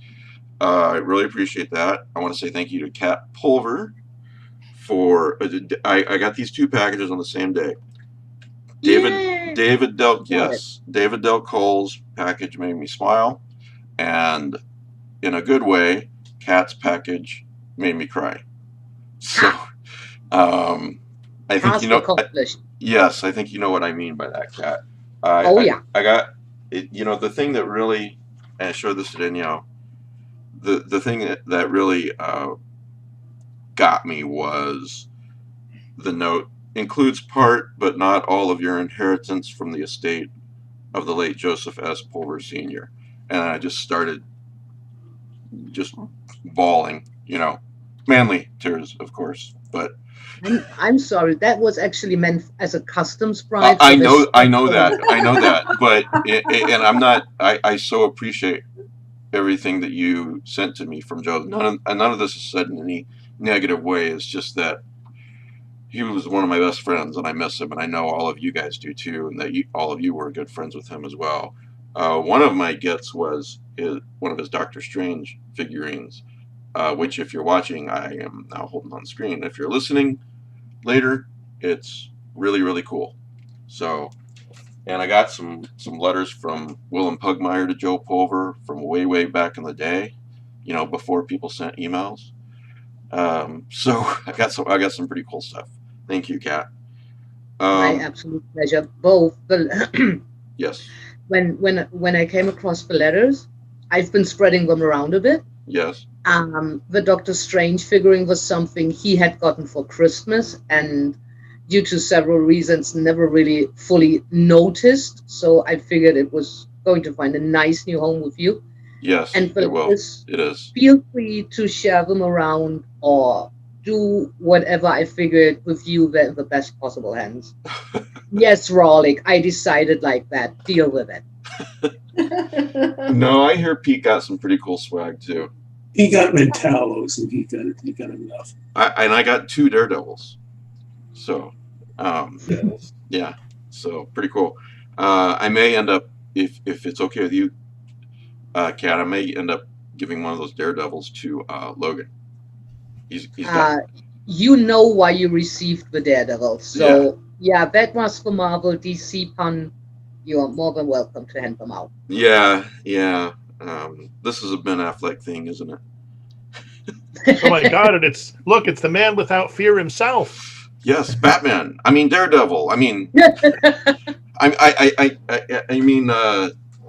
I really appreciate that. I want to say thank you to Kat Pulver for. I got these 2 packages on the same day. David Del Cole's package made me smile, and in a good way, Kat's package made me cry. So, I think yes, I think you know what I mean by that, Kat. I got it. The thing that really, and I showed this to Danielle. The thing that really got me was the note. Includes part, but not all of your inheritance from the estate of the late Joseph S. Pulver Sr. And I just started just bawling, manly tears, of course. But I'm sorry, that was actually meant as a customs bride. I know that. But and I'm not. I so appreciate everything that you sent to me from Joe. None of this is said in any negative way. It's just that he was one of my best friends, and I miss him, and I know all of you guys do too, and that all of you were good friends with him as well. One of my gets was one of his Doctor Strange figurines, which, if you're watching, I am now holding on screen. If you're listening later, it's really, really cool. So, and I got some letters from Willem Pugmire to Joe Pulver from way back in the day, before people sent emails. So I got some pretty cool stuff. Thank you, Kat. My absolute pleasure. Both. Yes. When I came across the letters, I've been spreading them around a bit. Yes. The Doctor Strange figurine was something he had gotten for Christmas, and due to several reasons, never really fully noticed. So I figured it was going to find a nice new home with you. Yes, and it will. It is. Feel free to share them around or do whatever. I figured with you, they're in the best possible hands. Yes, Rawlik, I decided like that. Deal with it. No, I hear Pete got some pretty cool swag too. He got Mentalos, and he got enough. I got 2 Daredevils. So, yeah, so pretty cool. I may end up, if it's okay with you, Kat, I may end up giving one of those Daredevils to Logan. He's got. You know why you received the Daredevil, so yeah, that was the Marvel DC pun. You are more than welcome to hand them out. Yeah. This is a Ben Affleck thing, isn't it? Oh my God! And it's the man without fear himself. Yes, Batman. I mean Daredevil. I mean, I mean.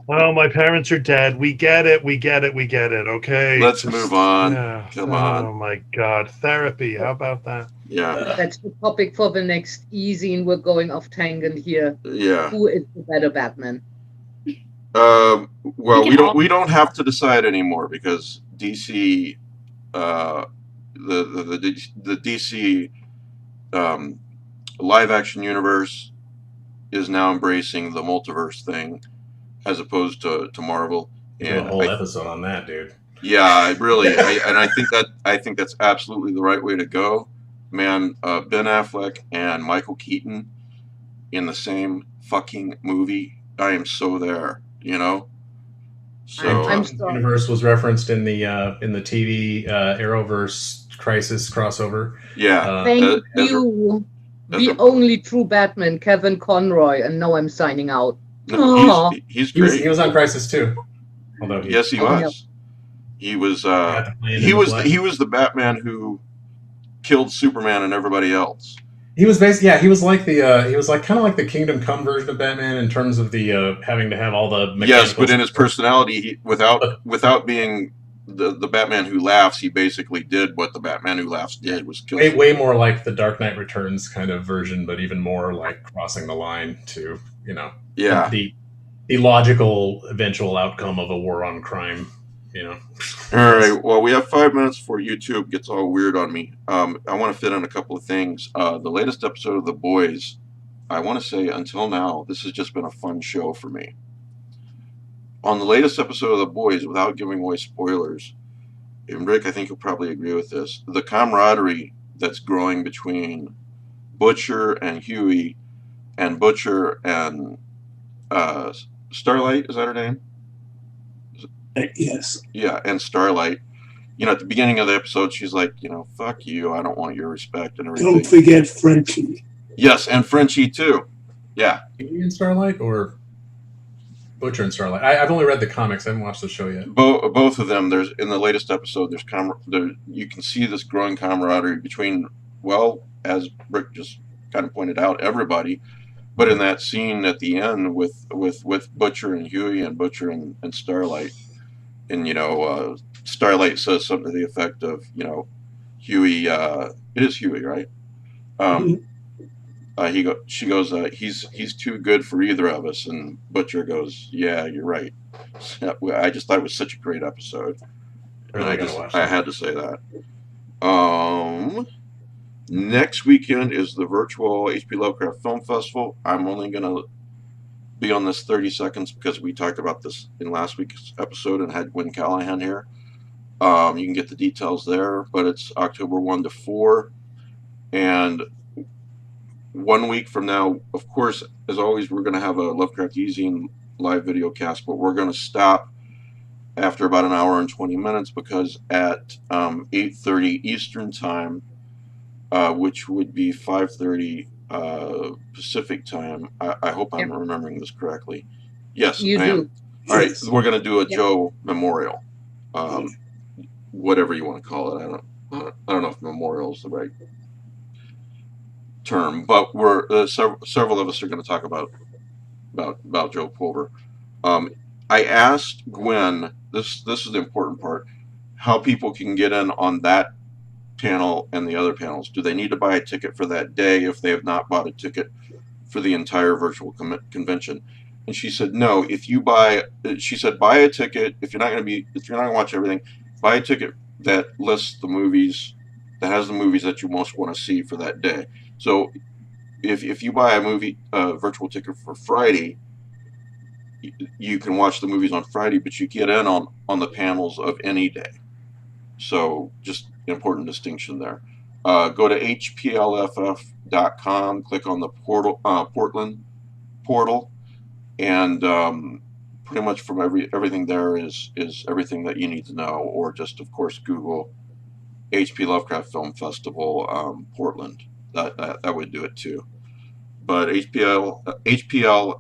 Oh, my parents are dead. We get it. Okay. Let's move on. Yeah. Come on. Oh my God. Therapy. How about that? Yeah. That's the topic for the next e-zine. We're going off tangent here. Yeah. Who is the better Batman? Well, we don't have to decide anymore because DC, the DC live action universe is now embracing the multiverse thing, as opposed to Marvel. And a whole episode on that, dude. Yeah, I think that's absolutely the right way to go, man. Ben Affleck and Michael Keaton in the same fucking movie. I am so there, So universe was referenced in the TV Arrowverse Crisis crossover. Yeah. Thank you. The only true Batman, Kevin Conroy, and now I'm signing out. No, he's great. He was on Crisis too. Although yes, he was. He was. He was the Batman who killed Superman and everybody else. He was basically, he was like kind of like the Kingdom Come version of Batman in terms of the having to have all the yes, but in his personality, without being the Batman who laughs, he basically did what the Batman who laughs did, was kill. Way more like the Dark Knight Returns kind of version, but even more like crossing the line to the logical eventual outcome of a war on crime. All right. Well, we have 5 minutes before YouTube gets all weird on me. I want to fit in a couple of things. The latest episode of The Boys, I want to say until now, this has just been a fun show for me. On the latest episode of The Boys, without giving away spoilers, and Rick, I think you'll probably agree with this, the camaraderie that's growing between Butcher and Huey, and Butcher and Starlight, is that her name? Yes. Yeah, and Starlight. At the beginning of the episode, she's like, fuck you, I don't want your respect and everything. Don't forget Frenchie. Yes, and Frenchie too. Yeah. Huey and Starlight, or Butcher and Starlight? I've only read the comics. I haven't watched the show yet. Both of them. There's in the latest episode. You can see this growing camaraderie between, well, as Rick just kind of pointed out, everybody. But in that scene at the end with Butcher and Huey and Butcher and Starlight, and Starlight says something to the effect of, Huey. It is Huey, right? She goes, he's too good for either of us, and Butcher goes, yeah, you're right. I just thought it was such a great episode, and I had to say that. Next weekend is the virtual H.P. Lovecraft Film Festival. I'm only gonna be on this 30 seconds because we talked about this in last week's episode and had Gwen Callahan here. You can get the details there, but it's October 1 to 4. And 1 week from now, of course, as always, we're going to have a Lovecraft Easing live video cast, but we're going to stop after about an hour and 20 minutes because at 8:30 Eastern Time, which would be 5:30 Pacific Time. I hope I'm remembering this correctly. Yes, You I am. do. All right, so we're going to do a Yep. Joe memorial, whatever you want to call it. I don't know if memorial is the right term, but we're several of us are going to talk about Joe Pulver. I asked Gwen. This is the important part. How people can get in on that panel and the other panels. Do they need to buy a ticket for that day if they have not bought a ticket for the entire virtual convention? And she said no. If you buy, she said buy a ticket. If you're not going to watch everything, buy a ticket that lists the movies, that has the movies that you most want to see for that day. So if you buy a virtual ticket for Friday, you can watch the movies on Friday, but you get in on the panels of any day. So just an important distinction there. Go to hplff.com, click on the Portland portal, and pretty much from everything there is everything that you need to know, or just of course Google H.P. Lovecraft Film Festival Portland. That would do it too. But hplff.com.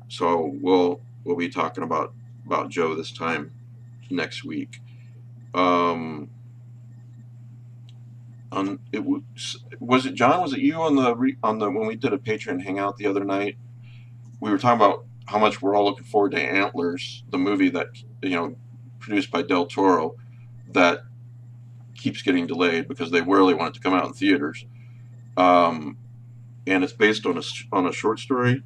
So we'll be talking about Joe this time next week. Was it John? Was it you on the when we did a Patreon hangout the other night? We were talking about how much we're all looking forward to Antlers, the movie that produced by Del Toro, that keeps getting delayed because they really want it to come out in theaters. And it's based on a short story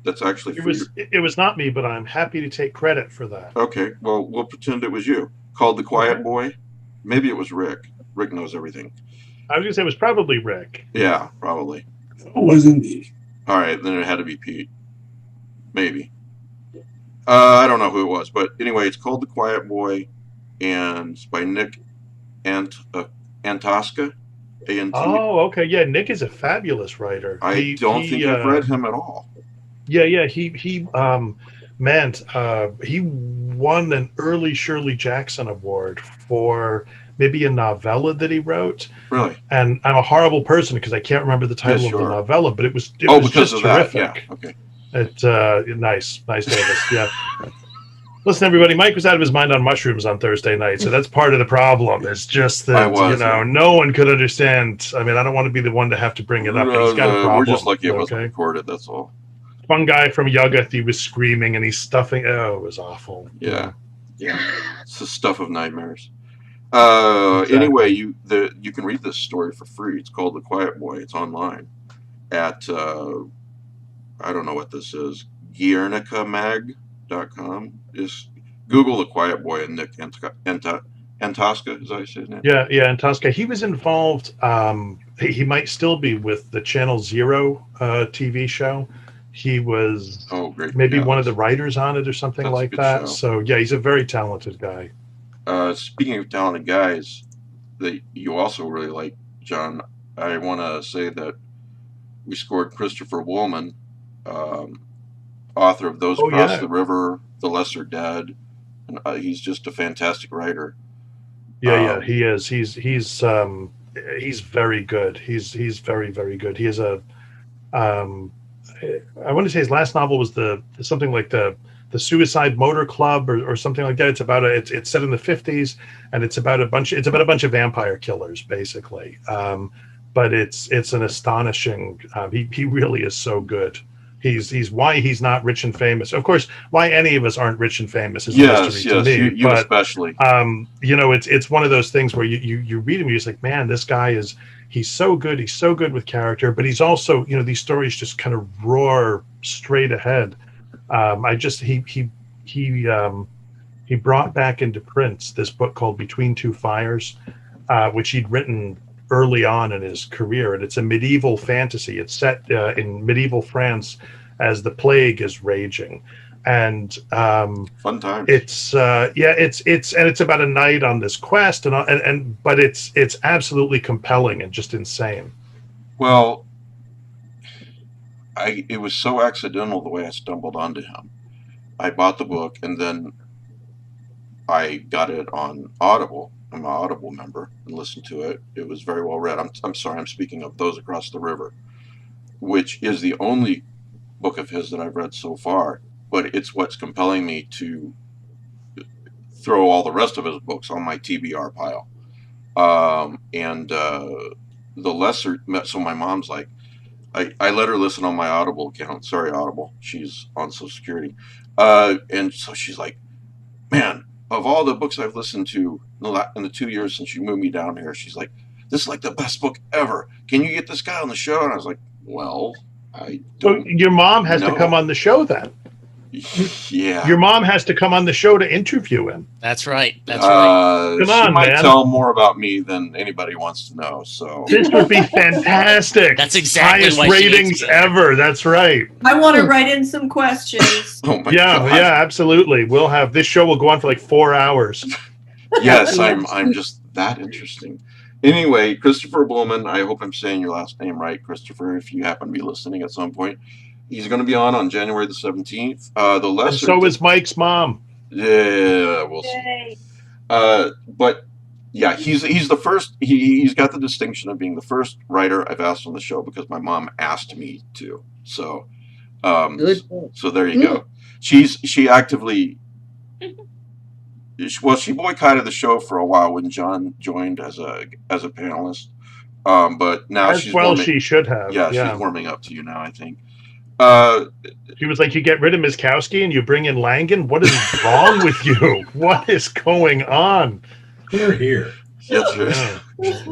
that's actually it was not me, but I'm happy to take credit for that. Okay, well, we'll pretend it was you. Called The Quiet Boy. Maybe it was Rick. Rick knows everything. I was gonna say it was probably Rick. Yeah, probably. It wasn't me. All right, then it had to be Pete. Maybe. I don't know who it was, but anyway, it's called The Quiet Boy, and it's by Nick Antosca. A-N-T. Oh, okay. Yeah, Nick is a fabulous writer. I don't think I've read him at all. Yeah. He won an early Shirley Jackson Award for maybe a novella that he wrote. Really? And I'm a horrible person because I can't remember the title of the novella, but it was because just of terrific. That. Yeah. Okay. Nice, Davis. Yeah. Listen, everybody, Mike was out of his mind on mushrooms on Thursday night, so that's part of the problem. It's just that, no one could understand. I mean, I don't want to be the one to have to bring it up. He's got a problem. We're just lucky it wasn't recorded, that's all. One guy from Yuggoth, he was screaming and he's stuffing. Oh, it was awful. Yeah. It's the stuff of nightmares. Exactly. Anyway, you can read this story for free. It's called The Quiet Boy. It's online at, I don't know what this is, guernicamag.com. Just Google The Quiet Boy and Nick Antosca, is that how you say his name? Yeah, Antosca. He was involved, he might still be with the Channel Zero TV show. He was maybe one of the writers on it or something like that. Show. So, yeah, he's a very talented guy. Speaking of talented guys that you also really like, John, I want to say that we scored Christopher Woolman, author of Those Across the River, The Lesser Dead, and he's just a fantastic writer. Yeah, he is. He's very good. He's very, very good. He is a I want to say his last novel was something like the Suicide Motor Club or something like that. It's set in the 50s, and it's about a bunch of vampire killers basically. But it's an astonishing. He really is so good. He's why he's not rich and famous. Of course, why any of us aren't rich and famous is a Yes, mystery to yes, me. you especially. It's one of those things where you read him, you're just like, man, this guy he's so good. He's so good with character, but he's also, these stories just kind of roar straight ahead. He brought back into print this book called Between Two Fires, which he'd written early on in his career, and it's a medieval fantasy. It's set in medieval France as the plague is raging, and fun time. It's it's about a knight on this quest, but it's absolutely compelling and just insane. Well, it was so accidental the way I stumbled onto him. I bought the book and then I got it on Audible. I'm an Audible member and listened to it. It was very well read. I'm sorry, I'm speaking of Those Across the River, which is the only book of his that I've read so far. But it's what's compelling me to throw all the rest of his books on my TBR pile. The lesser, so my mom's like, I let her listen on my Audible account. Sorry, Audible. She's on Social Security. And so she's like, man, of all the books I've listened to in the 2 years since you moved me down here, she's like, this is like the best book ever. Can you get this guy on the show? And I was like, well, I don't. So your mom has to come on the show then. Yeah. Your mom has to come on the show to interview him. That's right. That's right. Come on, she might man. tell more about me than anybody wants to know. So this would be fantastic. That's exactly highest why she ratings needs to be ever. That's right. I want to write in some questions. oh my Yeah, God. yeah, absolutely. We'll have this show will go on for like 4 hours. Yes, I'm just that interesting. Anyway, Christopher Blumen, I hope I'm saying your last name right, Christopher, if you happen to be listening at some point. He's going to be on January the 17th. The lesser. And so is Mike's mom. Yeah, we'll see. But yeah, he's the first. He's got the distinction of being the first writer I've asked on the show because my mom asked me to. So, Good. so there you go. She actively. Well, she boycotted the show for a while when John joined as a panelist. But now As she's well warming, she should have. yeah, Yeah. she's warming up to you now, I think. She was like, you get rid of Miskowski and you bring in Langan? What is wrong with you? What is going on? We're here. That's right. Yeah.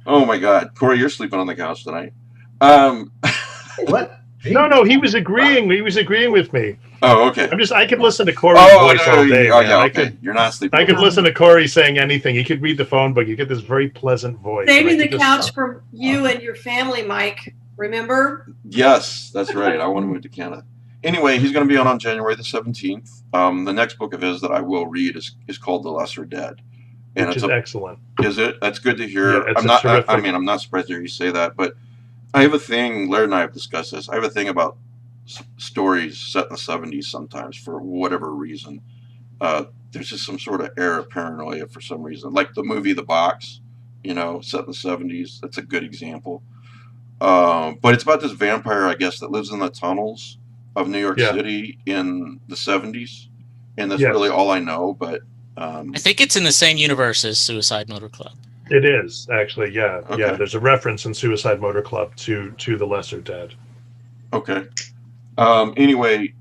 Oh my God, Corey, you're sleeping on the couch tonight. What? No, he was agreeing. He was agreeing with me. Oh, okay. I could listen to Corey's voice all day. Oh, man. yeah, I okay. could You're not sleeping. I could listen to Corey saying anything. He could read the phone book. You get this very pleasant voice. Saving And I the could couch for you and your family, Mike. Remember? Yes, that's right. I want to move to Canada. Anyway, he's going to be on January the 17th. The next book of his that I will read is called The Lesser Dead. And which is excellent. Is it? That's good to hear. Yeah, it's I'm not. terrific. I'm not surprised to hear you say that, but I have a thing. Laird and I have discussed this. I have a thing about stories set in the 70s sometimes for whatever reason. There's just some sort of air of paranoia for some reason, like the movie The Box. Set in the 70s. That's a good example. But it's about this vampire, I guess, that lives in the tunnels of New York City in the 70s, and that's really all I know. But I think it's in the same universe as Suicide Motor Club. It is actually, yeah, Okay. yeah. There's a reference in Suicide Motor Club to The Lesser Dead. Okay. Anyway,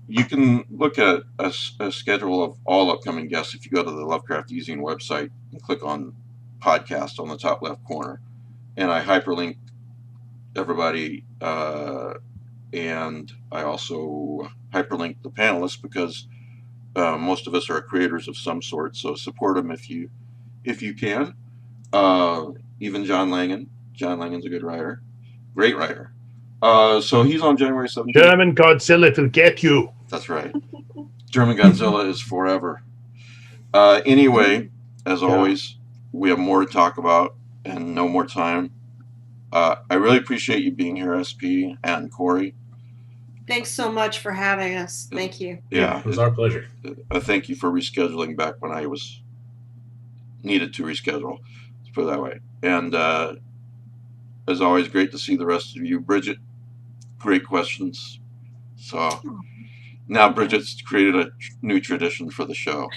you can look at a schedule of all upcoming guests if you go to the Lovecraft Easing website and click on podcast on the top left corner, and I hyperlink everybody, and I also hyperlink the panelists because most of us are creators of some sort. So support them if you can. Even John Langan. John Langan's a good writer, great writer. So he's on January 17th. German Godzilla will get you. That's right. German Godzilla is forever. Anyway, as always, we have more to talk about and no more time. I really appreciate you being here, SP and Corey. Thanks so much for having us. Thank you. Yeah, It was our pleasure. thank you for rescheduling back when I was needed to reschedule. Let's put it that way. And as always, great to see the rest of you. Bridget, great questions. So now Bridget's created a new tradition for the show.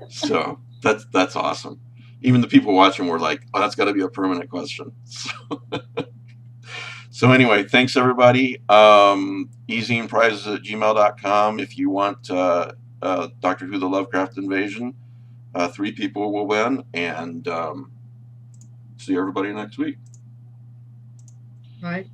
So that's awesome. Even the people watching were like, "Oh, that's got to be a permanent question." So anyway, thanks everybody. EZinePrizes@gmail.com. If you want Doctor Who: The Lovecraft Invasion, 3 people will win. And see everybody next week. Right.